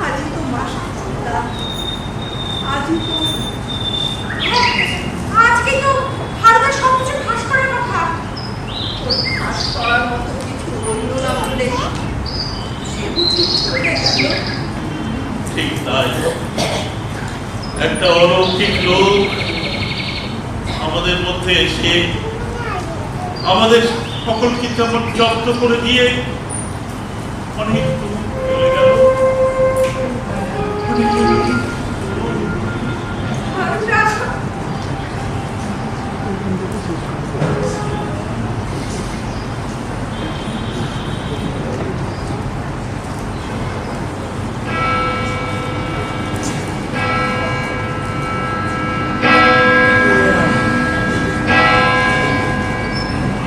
আজই তো মাস আজই তো হ্যাঁ, আজকে তো হারুকে সব কিছু ফাঁস করার কথা। ওর ফাঁস করার মতো কিছু রইল না বলে সে বুঝি চলে গেল। ঠিক তাই, একটা অলৌকিক লোক আমাদের মধ্যে এসে আমাদের সকলকে যেমন জব্দ করে দিয়ে অনেক দূর চলে গেল। হারুটা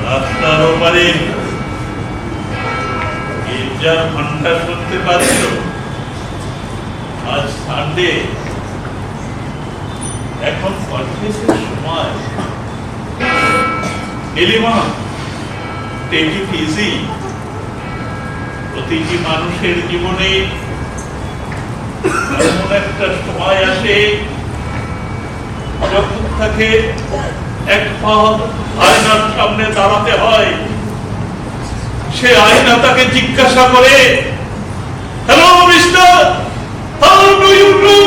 রাস্তার ওপারে গির্জার ঘন্টা শুনতে পাচ্ছ? আজ সানডে, এখন কনফেসের সময়। Nilima, take it easy. প্রতিটি মানুষের জীবনে এমন একটা সময় আসে যখন তাকে এক পা আয়নার সামনে দাঁড়াতে হয়। সে আয়না তাকে জিজ্ঞাসা করে, hello mister, how do you do?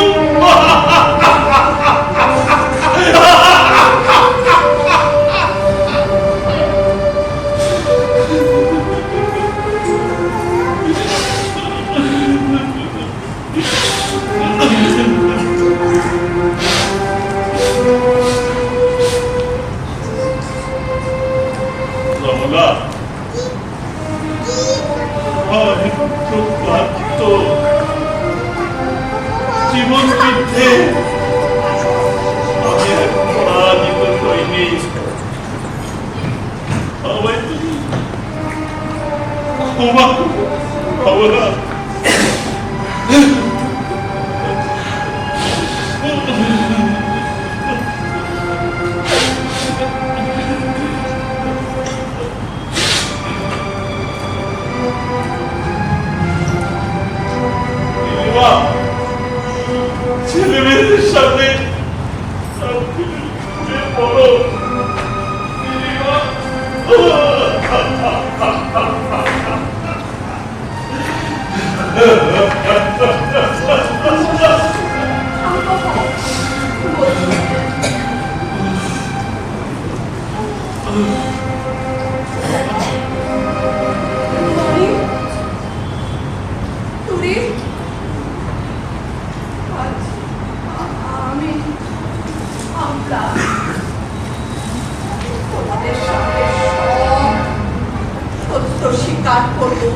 Ramala, জীবন যুদ্ধে আমি এক পরাজিত সৈনিক। আমায় তুমি ক্ষমা করো রমলা। ছেলে মেয়েদের সামনে বলো স্বীকার করবো।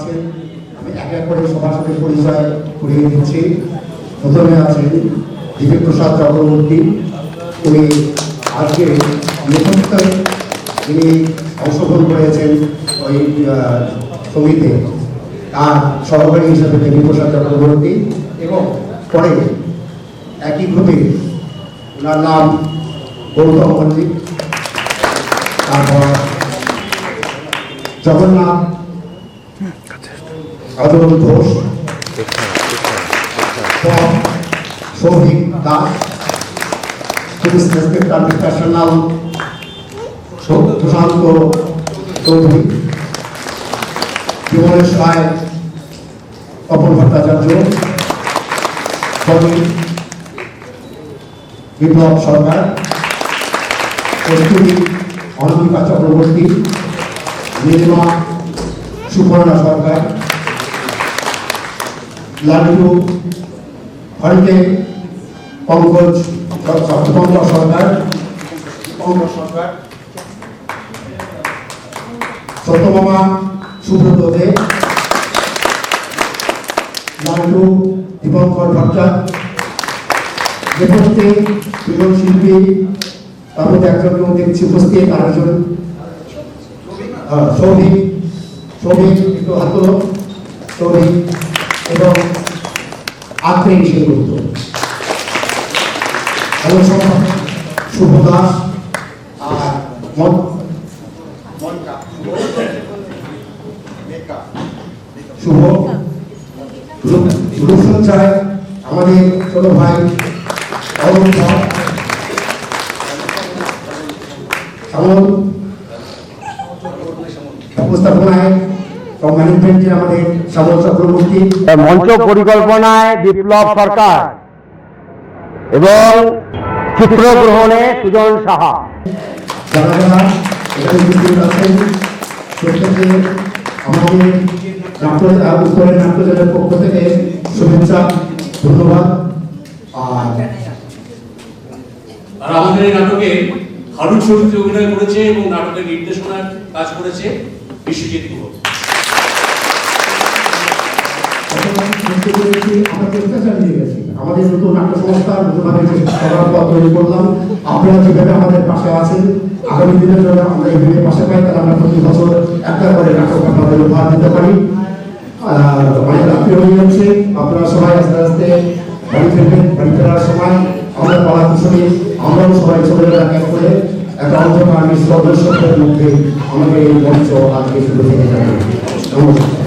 আছেন আমি এক এক করে সবার সাথে পরিচয় করিয়ে দিচ্ছি। প্রথমে আছেন দিলীপ প্রসাদ চক্রবর্তী, উনি আজকে নেতৃত্বে তিনি অংশগ্রহণ করেছেন ওই সমিতিতে, তার সহকারী হিসেবে দিলীপ প্রসাদ চক্রবর্তী। এবং পরে একই গ্রুপে ওনার নাম গৌতম মল্লিক, তারপর Jagannath Ajay Ghosh, Souvik Das, police inspector professional Prashanta Chowdhury, Bimalesh Roy, Tapan Bhattacharya, Biplab Sarkar, Kasturi Anamika Chakraborty, Nilima Suparna Sarkar, Laddu হরিকে পঙ্কজ সরকার, সত্যমামা সুব্রত দে, লাড্ডু দীপঙ্কর ভট্টাচার্য, দেবস্তে দুজন শিল্পী, তার মধ্যে একজন দেখছি উপস্থিত, আর একজন সৌভিক একটু হাত তোলো, সৌভিক এবং আত্মীয় সেনগুপ্ত এবং শুভ দাস আর শুভ রূপসজ্জায় আমাদের ছোট ভাই অরুণ উপস্থাপনায় ম্যানেজমেন্টে আমাদের শ্যামল চক্রবর্তী, মঞ্চ পরিকল্পনায় বিপ্লব সরকার এবং চিত্রগ্রহণে সুজন সাহা। যারা যারা এখানে উপস্থিত আছেন প্রত্যেকে আমাদের উত্তরের নাট্যদলের পক্ষ থেকে শুভেচ্ছা, ধন্যবাদ। আর আমাদের এই নাটকে হারুন চরিত্রে অভিনয় করেছে এবং নাটকের নির্দেশনার কাজ করেছে বিশ্বজিৎ গুহ। আমাদের নতুন নাট্য সংস্থা নতুনভাবে তৈরি করলাম। আপনারা যেভাবে আমাদের পাশে আছেন, আগামী দিনের জন্য আমরা এইভাবে পাশে পাই, তাহলে আমরা প্রতি বছর একটা করে নাটক আপনাদের উপহার দিতে পারি। অনেক রাত্রি হয়ে যাচ্ছে, আপনারা সবাই আস্তে আস্তে বাড়ি ফিরবেন। বাড়ি ফেরার সময় আমরা পাড়া কুশলী আমরাও সবাই চলে যাওয়া এক করে একটা অন্ধকার মিশ্র দর্শকদের মধ্যে আমাদের এই মঞ্চ আজকে শুরু থেকে যাবে। নমস্কার।